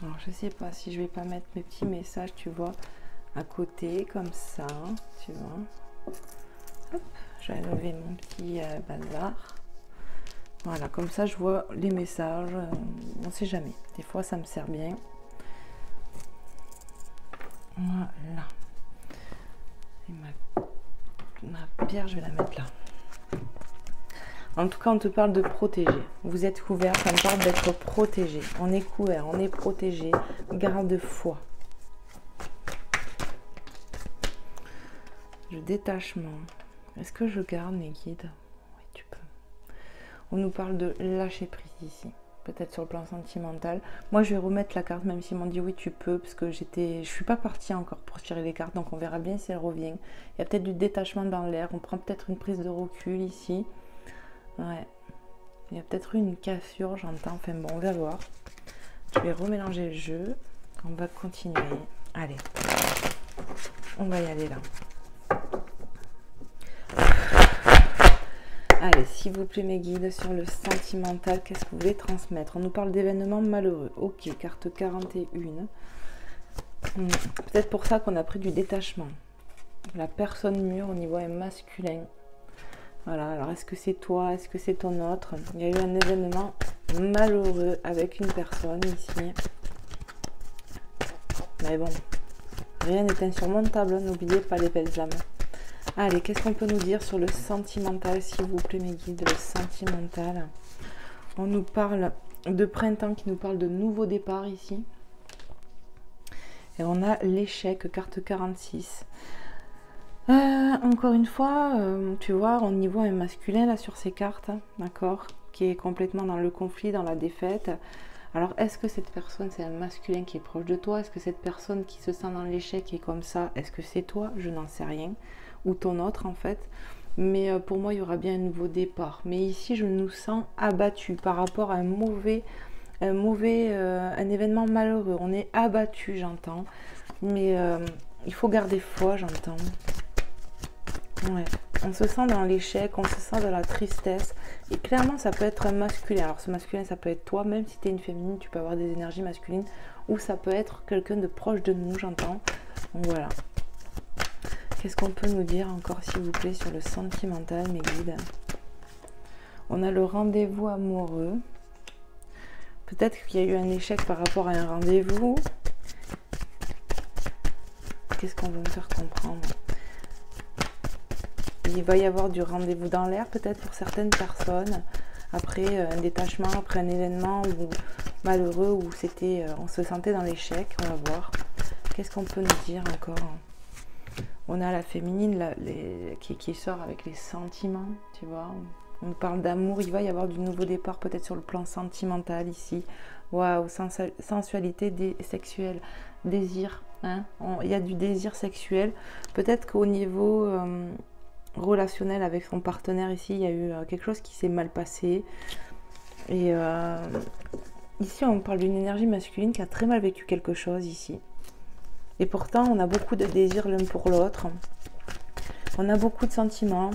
Alors, je sais pas si je vais pas mettre mes petits messages, tu vois, à côté, comme ça, tu vois. Hop, je vais lever mon petit bazar. Voilà, comme ça, je vois les messages. On ne sait jamais. Des fois, ça me sert bien. Voilà. Et ma pierre, je vais la mettre là. En tout cas, on te parle de protéger. Vous êtes couvert, ça me parle d'être protégé. On est couvert, on est protégé. Garde foi. Le détachement. Est-ce que je garde mes guides? Oui, tu peux. On nous parle de lâcher prise ici. Peut-être sur le plan sentimental. Moi, je vais remettre la carte, même s'ils m'ont dit oui, tu peux, parce que je suis pas partie encore pour tirer les cartes, donc on verra bien si elle revient. Il y a peut-être du détachement dans l'air. On prend peut-être une prise de recul ici. Ouais. Il y a peut-être eu une cassure, j'entends. Enfin bon, on va voir. Je vais remélanger le jeu. On va continuer. Allez. On va y aller là. Allez, s'il vous plaît, mes guides, sur le sentimental, qu'est-ce que vous voulez transmettre? On nous parle d'événements malheureux. Ok, carte 41. Peut-être pour ça qu'on a pris du détachement. La personne mûre au niveau est masculin. Voilà, alors est-ce que c'est toi? Est-ce que c'est ton autre? Il y a eu un événement malheureux avec une personne ici. Mais bon, rien n'est insurmontable, n'oubliez pas les belles âmes. Allez, qu'est-ce qu'on peut nous dire sur le sentimental, s'il vous plaît, mes guides, le sentimental? On nous parle de printemps qui nous parle de nouveau départ ici. Et on a l'échec, carte 46. Encore une fois, tu vois, on y voit un masculin là sur ces cartes, d'accord, qui est complètement dans le conflit, dans la défaite. Alors, est-ce que cette personne, c'est un masculin qui est proche de toi? Est-ce que cette personne qui se sent dans l'échec est comme ça? Est-ce que c'est toi? Je n'en sais rien. Ou ton autre, en fait. Mais pour moi, il y aura bien un nouveau départ. Mais ici, je nous sens abattus par rapport à un événement malheureux. On est abattu, j'entends. Mais il faut garder foi, j'entends. Ouais. On se sent dans l'échec, on se sent dans la tristesse. Et clairement, ça peut être un masculin. Alors, ce masculin, ça peut être toi. Même si tu es une féminine, tu peux avoir des énergies masculines. Ou ça peut être quelqu'un de proche de nous, j'entends. Donc voilà. Qu'est-ce qu'on peut nous dire encore, s'il vous plaît, sur le sentimental, mes guides? On a le rendez-vous amoureux. Peut-être qu'il y a eu un échec par rapport à un rendez-vous. Qu'est-ce qu'on veut me faire comprendre? Il va y avoir du rendez-vous dans l'air, peut-être pour certaines personnes. Après un détachement, après un événement malheureux où on se sentait dans l'échec. On va voir. Qu'est-ce qu'on peut nous dire encore? On a la féminine qui sort avec les sentiments, tu vois. On parle d'amour, il va y avoir du nouveau départ peut-être sur le plan sentimental ici. Waouh, sensualité sexuelle, désir. Hein, il y a du désir sexuel. Peut-être qu'au niveau relationnel avec son partenaire ici, il y a eu quelque chose qui s'est mal passé. Et ici, on parle d'une énergie masculine qui a très mal vécu quelque chose ici. Et pourtant, on a beaucoup de désirs l'un pour l'autre. On a beaucoup de sentiments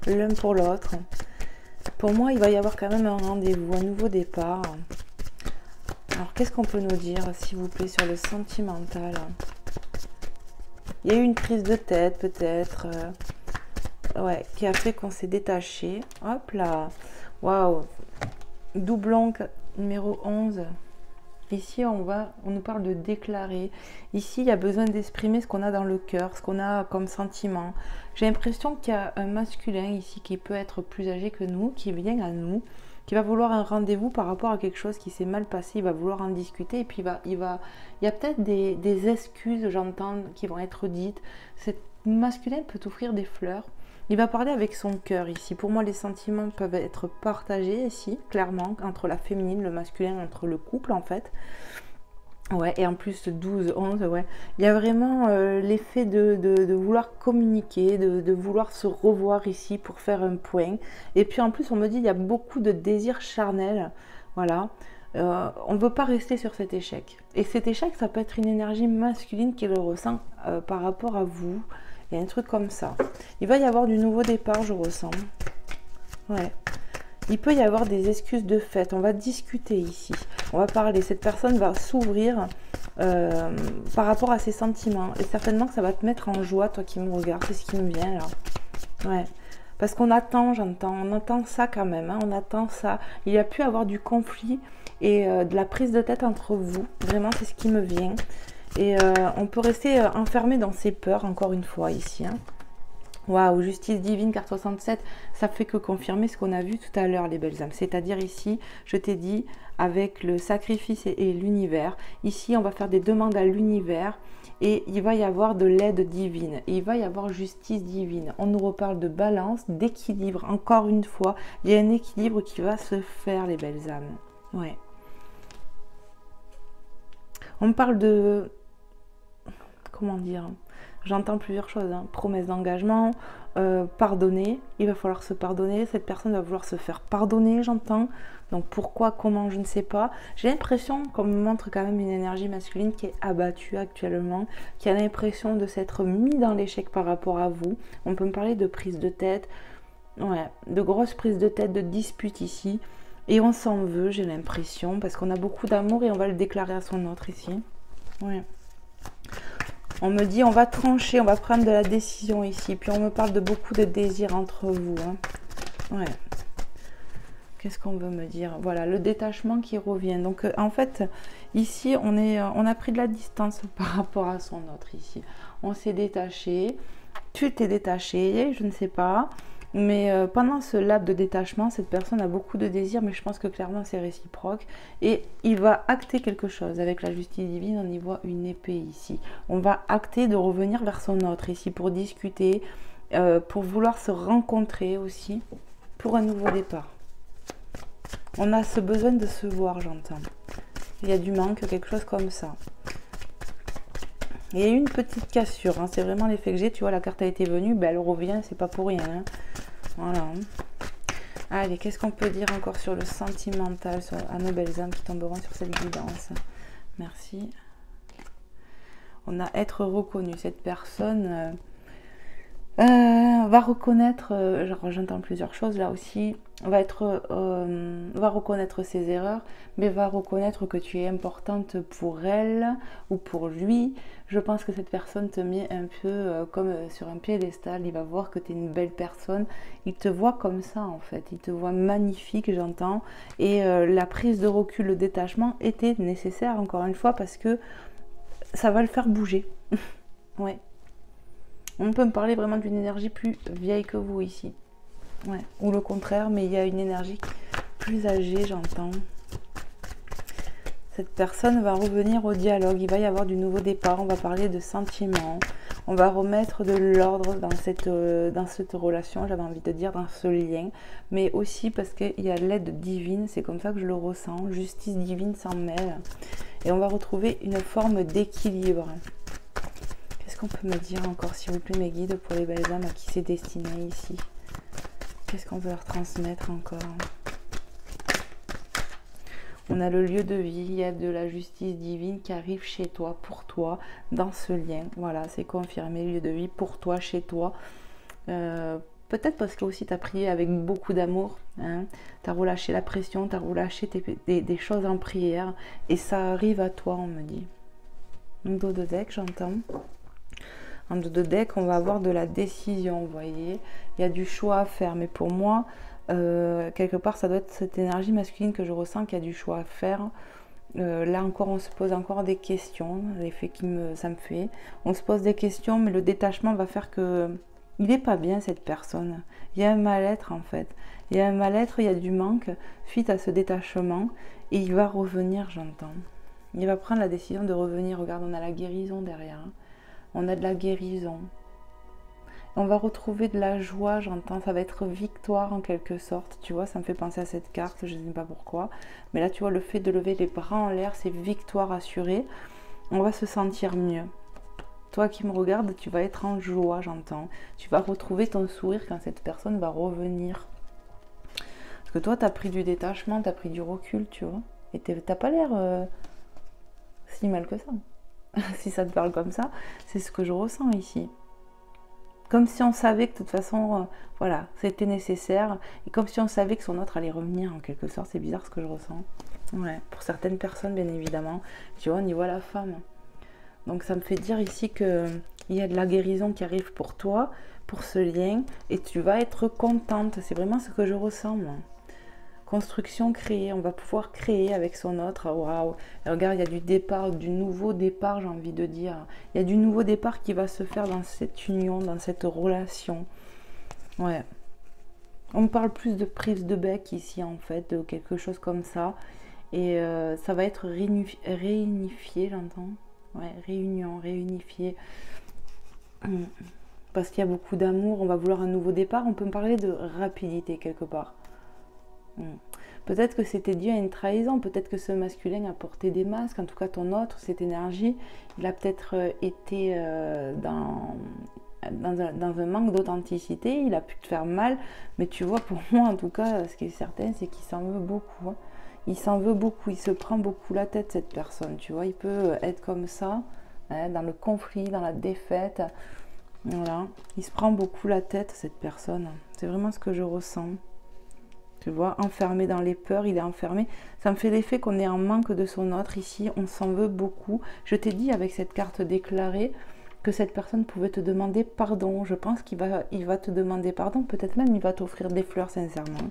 l'un pour l'autre. Pour moi, il va y avoir quand même un rendez-vous, un nouveau départ. Alors, qu'est-ce qu'on peut nous dire, s'il vous plaît, sur le sentimental? Il y a eu une prise de tête, peut-être, ouais, qui a fait qu'on s'est détaché. Hop là, waouh, doublon numéro 11. Ici, on nous parle de déclarer. Ici, il y a besoin d'exprimer ce qu'on a dans le cœur, ce qu'on a comme sentiment. J'ai l'impression qu'il y a un masculin ici qui peut être plus âgé que nous, qui vient à nous, qui va vouloir un rendez-vous par rapport à quelque chose qui s'est mal passé. Il va vouloir en discuter et puis il y a peut-être des excuses, j'entends, qui vont être dites. Ce masculin peut offrir des fleurs. Il va parler avec son cœur ici. Pour moi, les sentiments peuvent être partagés ici, clairement, entre la féminine, le masculin, entre le couple, en fait. Ouais, et en plus, 12, 11, ouais. Il y a vraiment l'effet de vouloir communiquer, de vouloir se revoir ici pour faire un point. Et puis, en plus, on me dit, il y a beaucoup de désirs charnels. Voilà. On ne veut pas rester sur cet échec. Et cet échec, ça peut être une énergie masculine qui le ressent par rapport à vous. Il y a un truc comme ça. Il va y avoir du nouveau départ, je ressens. Ouais. Il peut y avoir des excuses de fête. On va discuter ici. On va parler. Cette personne va s'ouvrir par rapport à ses sentiments. Et certainement que ça va te mettre en joie, toi qui me regardes. C'est ce qui me vient là. Ouais. Parce qu'on attend, j'entends. On attend ça quand même. Hein, on attend ça. Il y a pu avoir du conflit et de la prise de tête entre vous. Vraiment, c'est ce qui me vient. Et on peut rester enfermé dans ses peurs, encore une fois, ici. Hein. Waouh, justice divine, carte 67, ça fait que confirmer ce qu'on a vu tout à l'heure, les belles âmes. C'est-à-dire ici, je t'ai dit, avec le sacrifice et l'univers, ici, on va faire des demandes à l'univers et il va y avoir de l'aide divine. Et il va y avoir justice divine. On nous reparle de balance, d'équilibre. Encore une fois, il y a un équilibre qui va se faire, les belles âmes. Ouais. On me parle de... Comment dire? J'entends plusieurs choses, hein. Promesse d'engagement, pardonner, il va falloir se pardonner, cette personne va vouloir se faire pardonner, j'entends. Donc pourquoi, comment, je ne sais pas. J'ai l'impression qu'on me montre quand même une énergie masculine qui est abattue actuellement, qui a l'impression de s'être mis dans l'échec par rapport à vous. On peut me parler de prise de tête, ouais, de grosses prises de tête, de disputes ici. Et on s'en veut, j'ai l'impression, parce qu'on a beaucoup d'amour et on va le déclarer à son autre ici. Ouais. On me dit, on va trancher, on va prendre de la décision ici. Puis on me parle de beaucoup de désirs entre vous. Hein. Ouais. Qu'est-ce qu'on veut me dire? Voilà, le détachement qui revient. Donc, en fait, ici, on a pris de la distance par rapport à son autre ici. On s'est détaché. Tu t'es détaché, je ne sais pas. Mais pendant ce laps de détachement, cette personne a beaucoup de désirs, mais je pense que clairement c'est réciproque. Et il va acter quelque chose. Avec la justice divine, on y voit une épée ici. On va acter de revenir vers son autre ici pour discuter, pour vouloir se rencontrer aussi, pour un nouveau départ. On a ce besoin de se voir, j'entends. Il y a du manque, quelque chose comme ça. Il y a eu une petite cassure, hein. C'est vraiment l'effet que j'ai. Tu vois, la carte a été venue, ben, elle revient, c'est pas pour rien. Hein. Voilà. Allez, qu'est-ce qu'on peut dire encore sur le sentimental, à nos belles âmes qui tomberont sur cette guidance? Merci. On a être reconnu. Cette personne va reconnaître, j'entends plusieurs choses là aussi, va reconnaître ses erreurs, mais va reconnaître que tu es importante pour elle ou pour lui. Je pense que cette personne te met un peu comme sur un piédestal. Il va voir que tu es une belle personne. Il te voit comme ça en fait. Il te voit magnifique, j'entends. Et la prise de recul, le détachement était nécessaire encore une fois parce que ça va le faire bouger. Ouais. On peut me parler vraiment d'une énergie plus vieille que vous ici. Ouais. Ou le contraire, mais il y a une énergie plus âgée, j'entends. Cette personne va revenir au dialogue. Il va y avoir du nouveau départ. On va parler de sentiments. On va remettre de l'ordre dans cette relation, j'avais envie de dire, dans ce lien. Mais aussi parce qu'il y a l'aide divine. C'est comme ça que je le ressens. Justice divine s'en mêle. Et on va retrouver une forme d'équilibre. Qu'est-ce qu'on peut me dire encore, s'il vous plaît, mes guides, pour les belles âmes à qui c'est destiné ici? Qu'est-ce qu'on veut leur transmettre encore? On a le lieu de vie, il y a de la justice divine qui arrive chez toi, pour toi, dans ce lien. Voilà, c'est confirmé, lieu de vie pour toi, chez toi. Peut-être parce que aussi tu as prié avec beaucoup d'amour, hein. Tu as relâché la pression, tu as relâché des choses en prière, et ça arrive à toi, on me dit. Un dos de deck, j'entends. En dos de deck, on va avoir de la décision, vous voyez. Il y a du choix à faire, mais pour moi, quelque part, ça doit être cette énergie masculine que je ressens, qu'il y a du choix à faire. Là encore, on se pose encore des questions, l'effet ça me fait. On se pose des questions, mais le détachement va faire que il n'est pas bien, cette personne. Il y a un mal-être, en fait. Il y a un mal-être, il y a du manque suite à ce détachement, et il va revenir, j'entends. Il va prendre la décision de revenir. Regarde, on a la guérison derrière. Hein. On a de la guérison. On va retrouver de la joie, j'entends. Ça va être victoire en quelque sorte. Tu vois, ça me fait penser à cette carte, je ne sais pas pourquoi. Mais là, tu vois, le fait de lever les bras en l'air, c'est victoire assurée. On va se sentir mieux. Toi qui me regardes, tu vas être en joie, j'entends. Tu vas retrouver ton sourire quand cette personne va revenir. Parce que toi, tu as pris du détachement, tu as pris du recul, tu vois. Et tu n'as pas l'air si mal que ça. Si ça te parle comme ça, c'est ce que je ressens ici. Comme si on savait que de toute façon, voilà, c'était nécessaire. Et comme si on savait que son autre allait revenir en quelque sorte. C'est bizarre ce que je ressens. Ouais, pour certaines personnes, bien évidemment. Tu vois, on y voit la femme. Donc ça me fait dire ici qu'il y a de la guérison qui arrive pour toi, pour ce lien. Et tu vas être contente. C'est vraiment ce que je ressens, moi. Construction créée, on va pouvoir créer avec son autre. Waouh! Regarde, il y a du départ, du nouveau départ, j'ai envie de dire. Il y a du nouveau départ qui va se faire dans cette union, dans cette relation. Ouais. On me parle plus de prise de bec ici, en fait, de quelque chose comme ça. Et ça va être réunifié, j'entends. Ouais, réunion, réunifié. Parce qu'il y a beaucoup d'amour, on va vouloir un nouveau départ. On peut me parler de rapidité quelque part. Peut-être que c'était dû à une trahison, peut-être que ce masculin a porté des masques, en tout cas ton autre, cette énergie, il a peut-être été dans un manque d'authenticité, il a pu te faire mal, mais tu vois, pour moi en tout cas, ce qui est certain, c'est qu'il s'en veut beaucoup. Hein. Il s'en veut beaucoup, il se prend beaucoup la tête, cette personne, tu vois, il peut être comme ça, hein, dans le conflit, dans la défaite, voilà, il se prend beaucoup la tête, cette personne, c'est vraiment ce que je ressens. Tu vois, enfermé dans les peurs, il est enfermé. Ça me fait l'effet qu'on est en manque de son autre ici. On s'en veut beaucoup. Je t'ai dit avec cette carte déclarée que cette personne pouvait te demander pardon. Je pense qu'il va te demander pardon. Peut-être même il va t'offrir des fleurs sincèrement.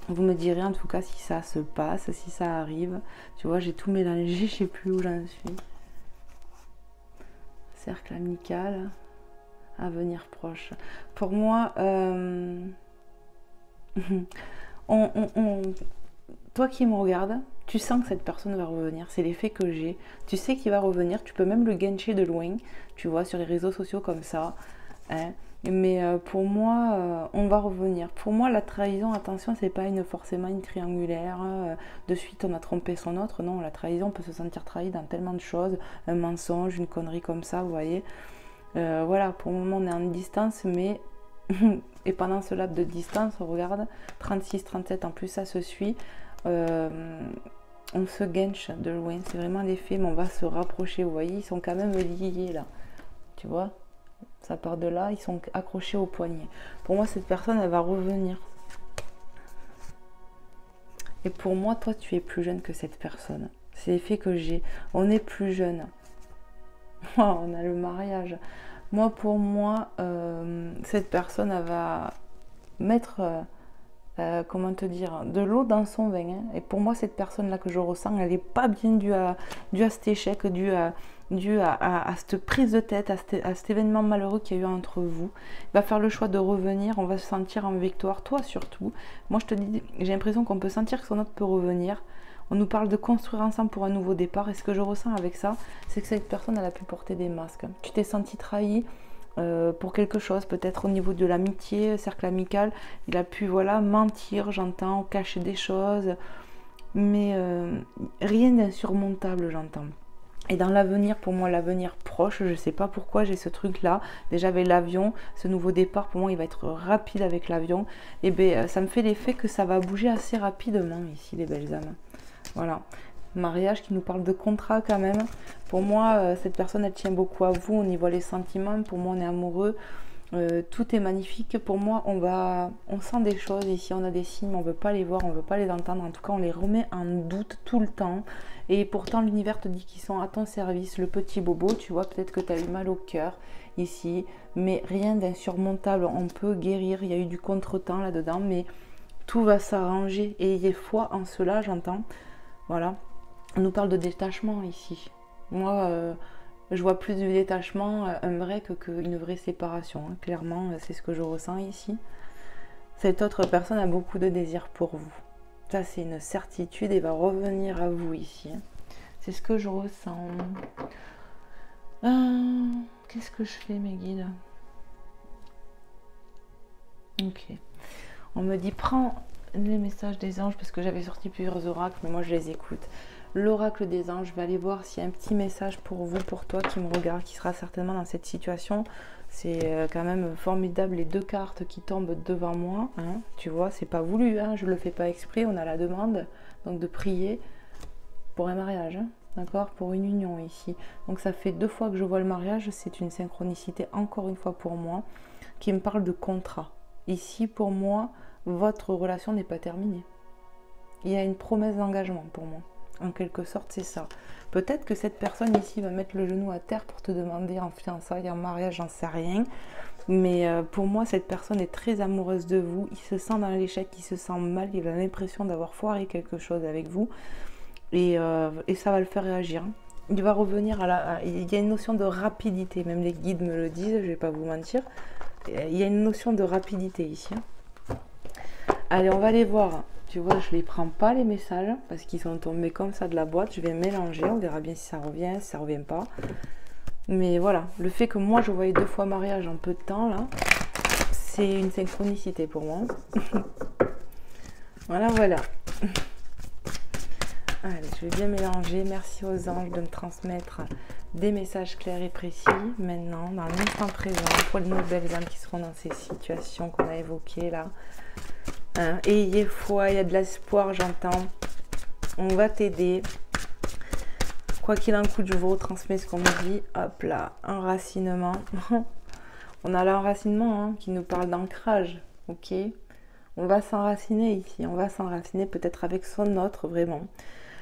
Vous me direz en tout cas si ça se passe, si ça arrive. Tu vois, j'ai tout mélangé. Je sais plus où j'en suis. Cercle amical. Avenir proche. Pour moi... toi qui me regardes, tu sens que cette personne va revenir, c'est l'effet que j'ai. Tu sais qu'il va revenir, tu peux même le gancher de loin, tu vois, sur les réseaux sociaux comme ça. Hein. Mais pour moi, on va revenir. Pour moi, la trahison, attention, c'est pas forcément une triangulaire. De suite, on a trompé son autre. Non, la trahison, on peut se sentir trahi dans tellement de choses. Un mensonge, une connerie comme ça, vous voyez. Voilà, pour le moment, on est en distance, mais... Et pendant ce laps de distance, on regarde, 36, 37, en plus, ça se suit. On se guinche de loin. C'est vraiment l'effet, mais on va se rapprocher. Vous voyez, ils sont quand même liés, là. Tu vois ? Ça part de là, ils sont accrochés au poignet. Pour moi, cette personne, elle va revenir. Et pour moi, toi, tu es plus jeune que cette personne. C'est l'effet que j'ai. On est plus jeune. On a le mariage. Moi, pour moi, cette personne, elle va mettre, comment te dire, de l'eau dans son vin. Hein. Et pour moi, cette personne-là que je ressens, elle n'est pas bien due à cet échec, due à cette prise de tête, à cet événement malheureux qu'il y a eu entre vous. Il va faire le choix de revenir, on va se sentir en victoire, toi surtout. Moi je te dis, j'ai l'impression qu'on peut sentir que son autre peut revenir. On nous parle de construire ensemble pour un nouveau départ, et ce que je ressens avec ça, c'est que cette personne, elle a pu porter des masques. Tu t'es senti trahi pour quelque chose, peut-être au niveau de l'amitié, cercle amical, il a pu, voilà, mentir, j'entends, cacher des choses, mais rien d'insurmontable, j'entends. Et dans l'avenir, pour moi, l'avenir proche, je ne sais pas pourquoi j'ai ce truc-là. Déjà avec l'avion, ce nouveau départ, pour moi, il va être rapide avec l'avion. Et bien, ça me fait l'effet que ça va bouger assez rapidement ici, les belles âmes. Voilà. Mariage qui nous parle de contrat quand même. Pour moi, cette personne, elle tient beaucoup à vous. On y voit les sentiments. Pour moi, on est amoureux. Tout est magnifique. Pour moi, on sent des choses ici. On a des signes, mais on ne veut pas les voir, on ne veut pas les entendre. En tout cas, on les remet en doute tout le temps. Et pourtant, l'univers te dit qu'ils sont à ton service. Le petit bobo, tu vois, peut-être que tu as eu mal au cœur ici. Mais rien d'insurmontable. On peut guérir. Il y a eu du contretemps là-dedans. Mais tout va s'arranger. Et ayez foi en cela, j'entends. Voilà. On nous parle de détachement ici. Moi, je vois plus de détachement, un break, qu'une vraie séparation. Hein. Clairement, c'est ce que je ressens ici. Cette autre personne a beaucoup de désir pour vous. Ça, c'est une certitude et va revenir à vous ici. Hein. C'est ce que je ressens. Qu'est-ce que je fais, mes guides? Ok. On me dit, prends les messages des anges, parce que j'avais sorti plusieurs oracles, mais moi, je les écoute. L'oracle des anges, je vais aller voir s'il y a un petit message pour vous, pour toi qui me regarde, qui sera certainement dans cette situation. C'est quand même formidable, les deux cartes qui tombent devant moi, hein, tu vois, c'est pas voulu, hein, je le fais pas exprès, on a la demande, donc de prier pour un mariage, hein, d'accord, pour une union ici. Donc ça fait 2 fois que je vois le mariage, c'est une synchronicité, encore une fois pour moi, qui me parle de contrat. Ici, pour moi, votre relation n'est pas terminée. Il y a une promesse d'engagement pour moi. En quelque sorte, c'est ça. Peut-être que cette personne ici va mettre le genou à terre pour te demander en fiançailles, en mariage, j'en sais rien. Mais pour moi, cette personne est très amoureuse de vous. Il se sent dans l'échec, il se sent mal, il a l'impression d'avoir foiré quelque chose avec vous. Et ça va le faire réagir. Il va revenir il y a une notion de rapidité, même les guides me le disent, je ne vais pas vous mentir. Il y a une notion de rapidité ici. Allez, on va aller voir. Tu vois, je ne les prends pas les messages parce qu'ils sont tombés comme ça de la boîte. Je vais mélanger, on verra bien si ça revient, si ça ne revient pas. Mais voilà, le fait que moi je voyais 2 fois mariage en peu de temps, là, c'est une synchronicité pour moi. Voilà, voilà. Allez, je vais bien mélanger. Merci aux anges de me transmettre des messages clairs et précis maintenant, dans l'instant présent, pour les nouvelles âmes qui seront dans ces situations qu'on a évoquées là. Hein, ayez foi, il y a de l'espoir, j'entends. On va t'aider. Quoi qu'il en coûte, je vous retransmets ce qu'on me dit. Hop là, enracinement. On a l'enracinement hein, qui nous parle d'ancrage. Ok, on va s'enraciner ici. On va s'enraciner peut-être avec son autre, vraiment.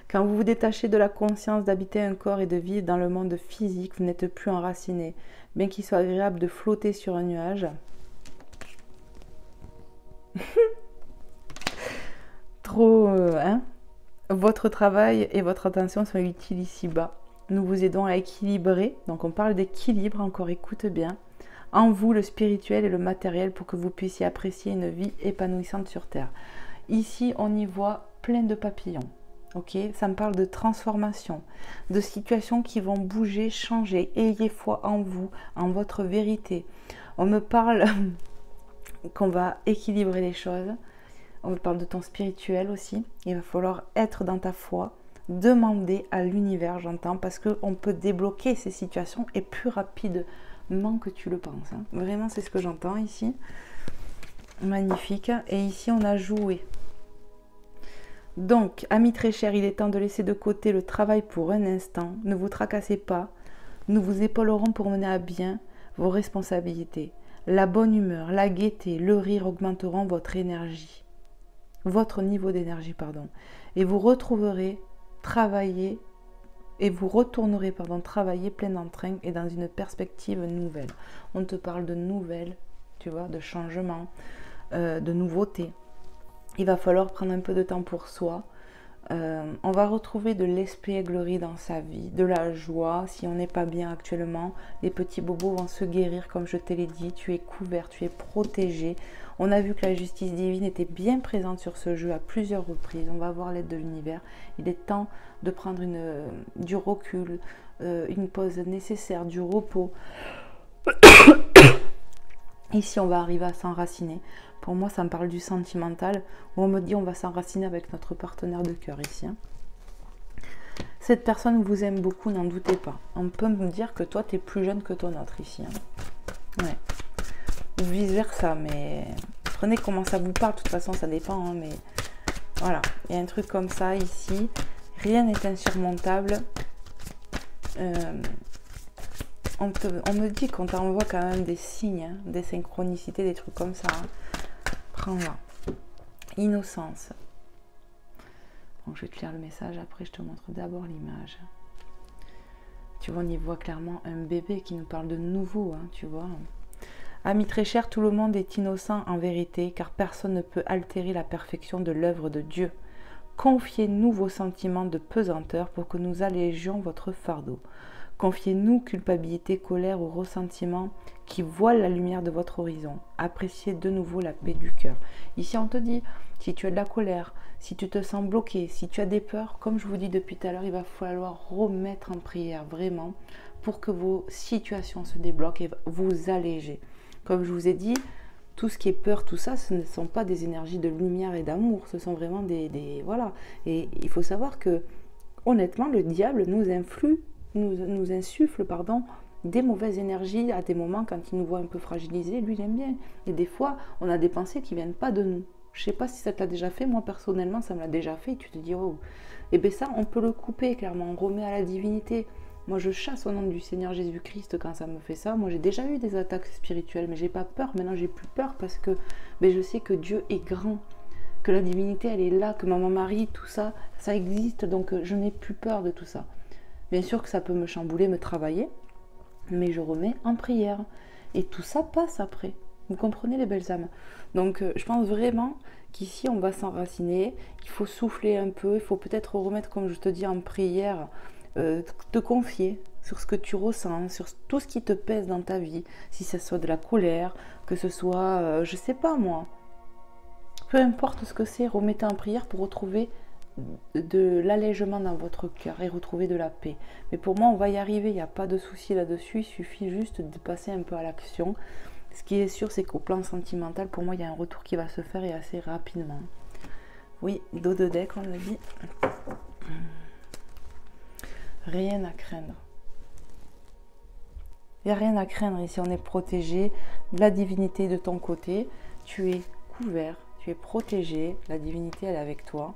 Quand vous vous détachez de la conscience d'habiter un corps et de vivre dans le monde physique, vous n'êtes plus enraciné. Bien qu'il soit agréable de flotter sur un nuage. Trop, hein? Votre travail et votre attention sont utiles ici-bas. Nous vous aidons à équilibrer. Donc on parle d'équilibre, encore écoute bien. En vous, le spirituel et le matériel pour que vous puissiez apprécier une vie épanouissante sur Terre. Ici, on y voit plein de papillons. Ok, ça me parle de transformation, de situations qui vont bouger, changer. Ayez foi en vous, en votre vérité. On me parle qu'on va équilibrer les choses. On me parle de ton spirituel aussi. Il va falloir être dans ta foi. Demander à l'univers, j'entends, parce qu'on peut débloquer ces situations et plus rapidement que tu le penses. Hein. Vraiment, c'est ce que j'entends ici. Magnifique. Et ici, on a joué. Donc, amis très chers, il est temps de laisser de côté le travail pour un instant. Ne vous tracassez pas. Nous vous épaulerons pour mener à bien vos responsabilités. La bonne humeur, la gaieté, le rire augmenteront votre énergie. Votre niveau d'énergie, pardon. Et vous retrouverez travailler travailler plein d'entrain et dans une perspective nouvelle. On te parle de nouvelles, tu vois, de changement, de nouveautés. Il va falloir prendre un peu de temps pour soi. On va retrouver de l'espièglerie dans sa vie, de la joie. Si on n'est pas bien actuellement, les petits bobos vont se guérir, comme je te l'ai dit. Tu es couvert, tu es protégé. On a vu que la justice divine était bien présente sur ce jeu à plusieurs reprises. On va avoir l'aide de l'univers. Il est temps de prendre du recul, une pause nécessaire, du repos. Ici, on va arriver à s'enraciner. Pour moi, ça me parle du sentimental, où on me dit on va s'enraciner avec notre partenaire de cœur ici. Hein. Cette personne vous aime beaucoup, n'en doutez pas. On peut me dire que toi, tu es plus jeune que ton autre ici. Hein. Ouais. Vice versa, mais prenez comment ça vous parle. De toute façon, ça dépend. Hein, mais voilà, il y a un truc comme ça ici. Rien n'est insurmontable. On me dit qu'on t'envoie quand même des signes, hein, des synchronicités, des trucs comme ça. Hein. Prends-la. Innocence. Bon, je vais te lire le message, après je te montre d'abord l'image. Tu vois, on y voit clairement un bébé qui nous parle de nouveau, hein, tu vois. Amis très chers, tout le monde est innocent en vérité, car personne ne peut altérer la perfection de l'œuvre de Dieu. Confiez-nous vos sentiments de pesanteur pour que nous allégions votre fardeau. Confiez-nous culpabilité, colère ou ressentiment qui voilent la lumière de votre horizon. Appréciez de nouveau la paix du cœur. Ici, on te dit, si tu as de la colère, si tu te sens bloqué, si tu as des peurs, comme je vous dis depuis tout à l'heure, il va falloir remettre en prière vraiment pour que vos situations se débloquent et vous alléger. Comme je vous ai dit, tout ce qui est peur, tout ça, ce ne sont pas des énergies de lumière et d'amour, ce sont vraiment voilà. Et il faut savoir que, honnêtement, le diable nous insuffle, des mauvaises énergies à des moments quand il nous voit un peu fragilisés. Lui, il aime bien. Et des fois, on a des pensées qui ne viennent pas de nous. Je ne sais pas si ça te l'a déjà fait. Moi, personnellement, ça me l'a déjà fait. Et tu te dis, oh. Et bien ça, on peut le couper, clairement. On remet à la divinité. Moi, je chasse au nom du Seigneur Jésus-Christ quand ça me fait ça. Moi, j'ai déjà eu des attaques spirituelles, mais j'ai pas peur. Maintenant, j'ai plus peur parce que je sais que Dieu est grand, que la divinité, elle est là, que Maman Marie, tout ça, ça existe. Donc, je n'ai plus peur de tout ça. Bien sûr que ça peut me chambouler, me travailler, mais je remets en prière. Et tout ça passe après. Vous comprenez les belles âmes? Donc, je pense vraiment qu'ici, on va s'enraciner. Il faut souffler un peu. Il faut peut-être remettre, comme je te dis, en prière, te confier sur ce que tu ressens, sur tout ce qui te pèse dans ta vie. Si ce soit de la colère, que ce soit, je sais pas moi. Peu importe ce que c'est, remettez en prière pour retrouver de l'allègement dans votre cœur et retrouver de la paix. Mais pour moi, on va y arriver, il n'y a pas de souci là-dessus, il suffit juste de passer un peu à l'action. Ce qui est sûr, c'est qu'au plan sentimental, pour moi, il y a un retour qui va se faire et assez rapidement. Oui, dos de deck, on le dit. Rien à craindre. Il n'y a rien à craindre ici, on est protégé. La divinité de ton côté, tu es couvert, tu es protégé, la divinité elle est avec toi.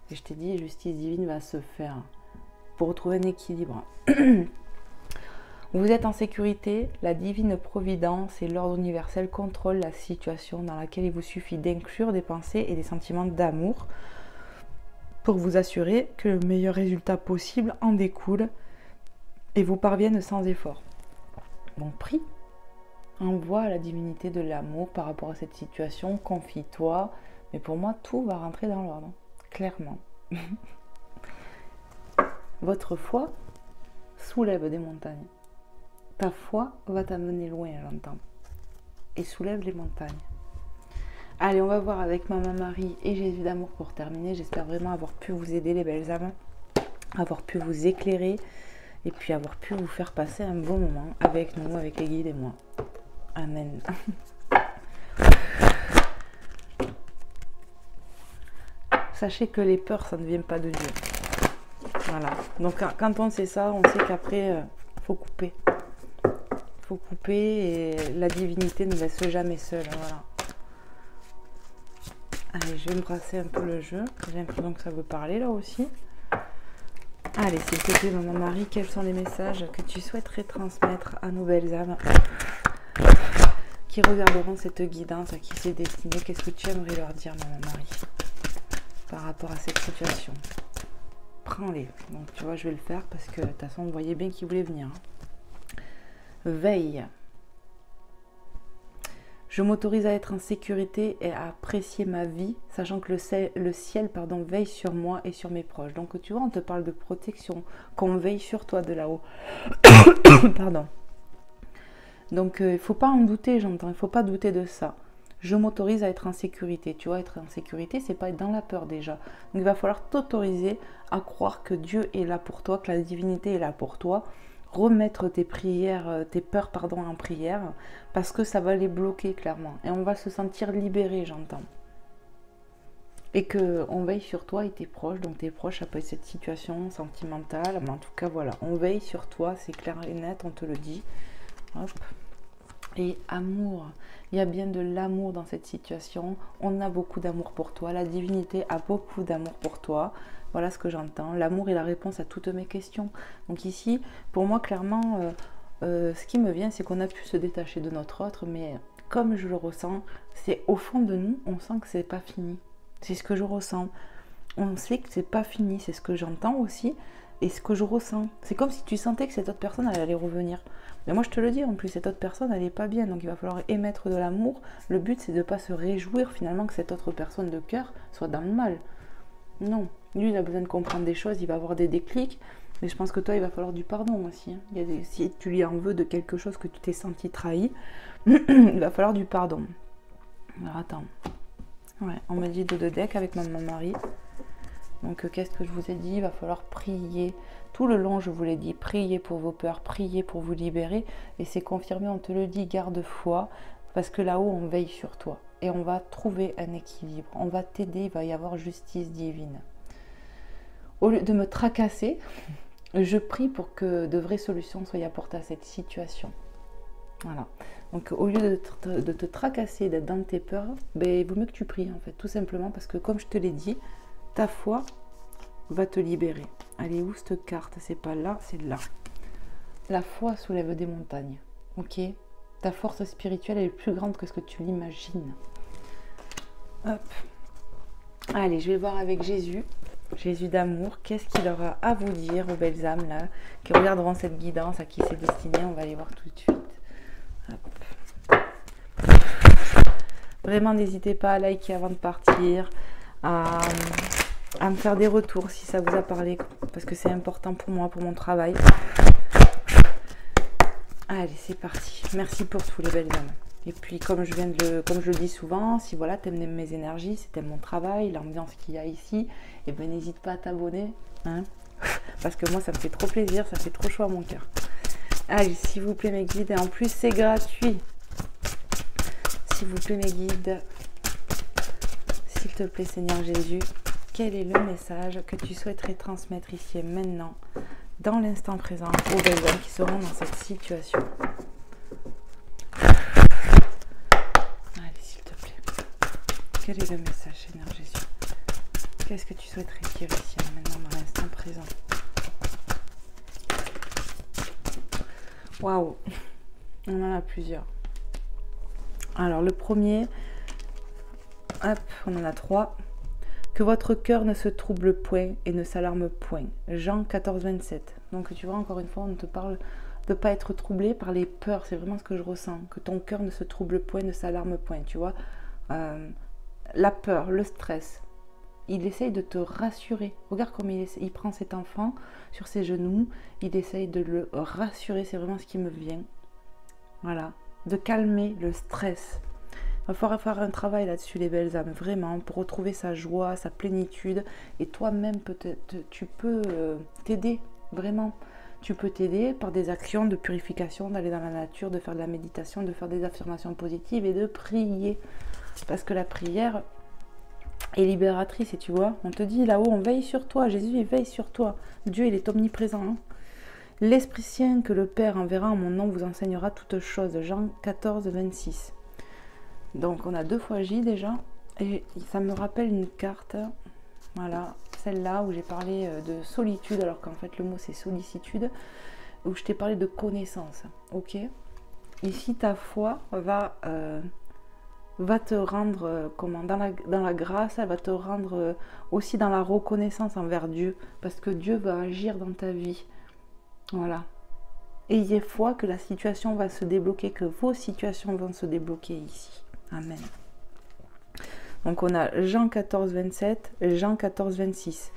Et je t'ai dit, justice divine va se faire pour retrouver un équilibre. Vous êtes en sécurité, la divine providence et l'ordre universel contrôlent la situation dans laquelle il vous suffit d'inclure des pensées et des sentiments d'amour pour vous assurer que le meilleur résultat possible en découle et vous parvienne sans effort. Donc prie, envoie à la divinité de l'amour par rapport à cette situation, confie-toi, mais pour moi tout va rentrer dans l'ordre, clairement. Votre foi soulève des montagnes. Ta foi va t'amener loin, j'entends, et soulève les montagnes. Allez, on va voir avec Maman Marie et Jésus d'amour pour terminer. J'espère vraiment avoir pu vous aider, les belles âmes, avoir pu vous éclairer et puis avoir pu vous faire passer un bon moment avec nous, avec les guides et moi. Amen. Sachez que les peurs, ça ne vient pas de Dieu. Voilà. Donc quand on sait ça, on sait qu'après, faut couper. Faut couper et la divinité ne laisse jamais seule. Voilà. Allez, je vais me brasser un peu le jeu. J'ai l'impression que ça veut parler là aussi. Allez, s'il te plaît, Maman Marie, quels sont les messages que tu souhaiterais transmettre à nos belles âmes qui regarderont cette guidance, à qui c'est destiné? Qu'est-ce que tu aimerais leur dire, Maman Marie, par rapport à cette situation? Prends-les. Donc, tu vois, je vais le faire parce que, de toute façon, vous voyez bien qu'il voulait venir. Veille. Je m'autorise à être en sécurité et à apprécier ma vie, sachant que le ciel veille sur moi et sur mes proches. Donc, tu vois, on te parle de protection, qu'on veille sur toi de là-haut. Pardon. Donc, il ne faut pas en douter, j'entends. Il ne faut pas douter de ça. Je m'autorise à être en sécurité. Tu vois, être en sécurité, c'est pas être dans la peur déjà. Donc, il va falloir t'autoriser à croire que Dieu est là pour toi, que la divinité est là pour toi. Remettre tes prières, tes peurs, en prière, parce que ça va les bloquer clairement. Et on va se sentir libéré, j'entends. Et qu'on veille sur toi et tes proches. Donc tes proches, ça peut être cette situation sentimentale. Mais en tout cas, voilà, on veille sur toi, c'est clair et net, on te le dit. Hop. Et amour. Il y a bien de l'amour dans cette situation. On a beaucoup d'amour pour toi. La divinité a beaucoup d'amour pour toi. Voilà ce que j'entends. L'amour est la réponse à toutes mes questions. Donc ici, pour moi, clairement, ce qui me vient, c'est qu'on a pu se détacher de notre autre, mais comme je le ressens, c'est au fond de nous, on sent que c'est pas fini. C'est ce que je ressens. On sait que c'est pas fini, c'est ce que j'entends aussi, et ce que je ressens. C'est comme si tu sentais que cette autre personne, elle allait revenir. Mais moi, je te le dis, en plus, cette autre personne, elle n'est pas bien, donc il va falloir émettre de l'amour. Le but, c'est de ne pas se réjouir, finalement, que cette autre personne de cœur soit dans le mal. Non, lui il a besoin de comprendre des choses, il va avoir des déclics, mais je pense que toi il va falloir du pardon aussi. Si tu lui en veux de quelque chose que tu t'es senti trahi, il va falloir du pardon. Alors attends, ouais, on m'a dit de deck avec Maman Marie. Donc qu'est-ce que je vous ai dit? Il va falloir prier. Tout le long je vous l'ai dit, priez pour vos peurs, priez pour vous libérer. Et c'est confirmé, on te le dit, garde foi, parce que là-haut on veille sur toi. Et on va trouver un équilibre. On va t'aider, il va y avoir justice divine. Au lieu de me tracasser, je prie pour que de vraies solutions soient apportées à cette situation. Voilà. Donc au lieu de te tracasser, d'être dans tes peurs, il vaut mieux que tu pries en fait, tout simplement parce que comme je te l'ai dit, ta foi va te libérer. Allez, où cette carte? C'est pas là, c'est là. La foi soulève des montagnes. Ok? Ta force spirituelle est plus grande que ce que tu l'imagines. Hop. Allez, je vais voir avec Jésus. Jésus d'amour, qu'est-ce qu'il aura à vous dire aux belles âmes là, qui regarderont cette guidance, à qui c'est destiné? On va aller voir tout de suite. Hop. Vraiment, n'hésitez pas à liker avant de partir, à me faire des retours si ça vous a parlé, parce que c'est important pour moi, pour mon travail. Allez, c'est parti. Merci pour tout, les belles âmes. Et puis, comme je le dis souvent, si voilà, t'aimes mes énergies, si t'aimes mon travail, l'ambiance qu'il y a ici, et ben n'hésite pas à t'abonner, hein, parce que moi, ça me fait trop plaisir, ça fait trop chaud à mon cœur. Allez, s'il vous plaît, mes guides, et en plus, c'est gratuit. S'il vous plaît, mes guides, s'il te plaît, Seigneur Jésus, quel est le message que tu souhaiterais transmettre ici et maintenant, dans l'instant présent, aux belles âmes qui seront dans cette situation? Quel est le message, Seigneur Jésus? Qu'est-ce que tu souhaiterais dire ici, maintenant, dans l'instant présent? Waouh! On en a plusieurs. Alors, le premier, hop, on en a 3. Que votre cœur ne se trouble point et ne s'alarme point. Jean 14, 27. Donc, tu vois, encore une fois, on te parle de ne pas être troublé par les peurs. C'est vraiment ce que je ressens. Que ton cœur ne se trouble point, ne s'alarme point. Tu vois, la peur, le stress, il essaye de te rassurer. Regarde comme il prend cet enfant sur ses genoux, il essaye de le rassurer, c'est vraiment ce qui me vient. Voilà, de calmer le stress. Il va falloir faire un travail là-dessus, les belles âmes, vraiment, pour retrouver sa joie, sa plénitude. Et toi-même, peut-être, tu peux t'aider, vraiment. tu peux t'aider par des actions de purification, d'aller dans la nature, de faire de la méditation, de faire des affirmations positives et de prier. Parce que la prière est libératrice, et tu vois, on te dit là-haut, on veille sur toi, Jésus il veille sur toi, Dieu il est omniprésent. Hein. L'Esprit Saint que le Père enverra en mon nom vous enseignera toutes choses. Jean 14, 26. Donc on a 2 fois J déjà, et ça me rappelle une carte, voilà, celle-là où j'ai parlé de solitude, alors qu'en fait le mot c'est sollicitude, où je t'ai parlé de connaissance, ok. Ici ta foi va te rendre, dans la grâce, elle va te rendre aussi dans la reconnaissance envers Dieu, parce que Dieu va agir dans ta vie, voilà. Ayez foi que la situation va se débloquer, que vos situations vont se débloquer ici, amen. Donc on a Jean 14, 27, Jean 14, 26.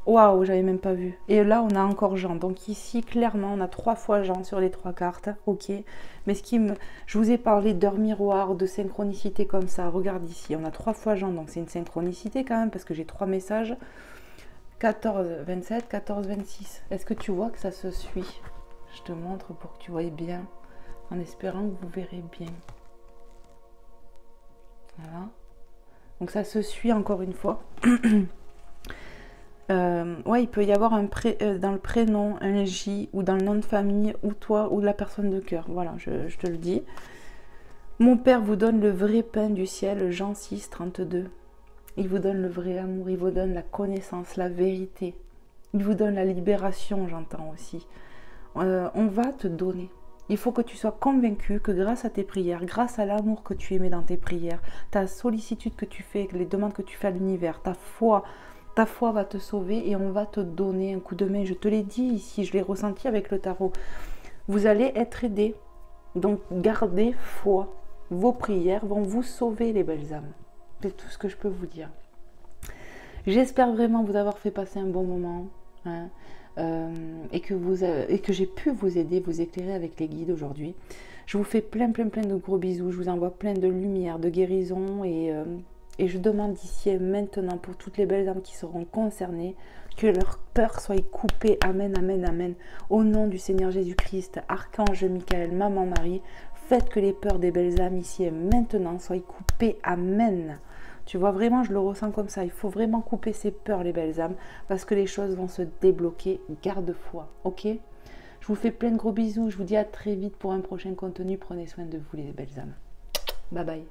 Waouh, j'avais même pas vu. Et là, on a encore Jean. Donc ici, clairement, on a 3 fois Jean sur les 3 cartes. Ok. Mais je vous ai parlé d'heure miroir, de synchronicité comme ça. Regarde ici, on a 3 fois Jean. Donc c'est une synchronicité quand même parce que j'ai 3 messages. 14, 27, 14, 26. Est-ce que tu vois que ça se suit? Je te montre pour que tu voyes bien. En espérant que vous verrez bien. Voilà. Donc ça se suit encore une fois. Ouais, il peut y avoir dans le prénom un J ou dans le nom de famille ou toi ou la personne de cœur. Voilà, je te le dis. Mon Père vous donne le vrai pain du ciel, Jean 6, 32. Il vous donne le vrai amour, il vous donne la connaissance, la vérité. Il vous donne la libération, j'entends aussi. On va te donner. Il faut que tu sois convaincu que grâce à tes prières, grâce à l'amour que tu émets dans tes prières, ta sollicitude que tu fais, les demandes que tu fais à l'univers, ta foi va te sauver et on va te donner un coup de main. Je te l'ai dit ici, je l'ai ressenti avec le tarot. Vous allez être aidés. Donc gardez foi. Vos prières vont vous sauver, les belles âmes. C'est tout ce que je peux vous dire. J'espère vraiment vous avoir fait passer un bon moment. Hein. Et que j'ai pu vous aider, vous éclairer avec les guides aujourd'hui. Je vous fais plein de gros bisous, je vous envoie plein de lumière, de guérison et je demande ici et maintenant pour toutes les belles âmes qui seront concernées que leur peur soit coupée, amen, amen, amen, au nom du Seigneur Jésus-Christ, Archange Michael, Maman Marie, faites que les peurs des belles âmes ici et maintenant soient coupées, amen. Tu vois, vraiment, je le ressens comme ça. Il faut vraiment couper ces peurs, les belles âmes, parce que les choses vont se débloquer. Garde foi, ok? Je vous fais plein de gros bisous. Je vous dis à très vite pour un prochain contenu. Prenez soin de vous, les belles âmes. Bye bye.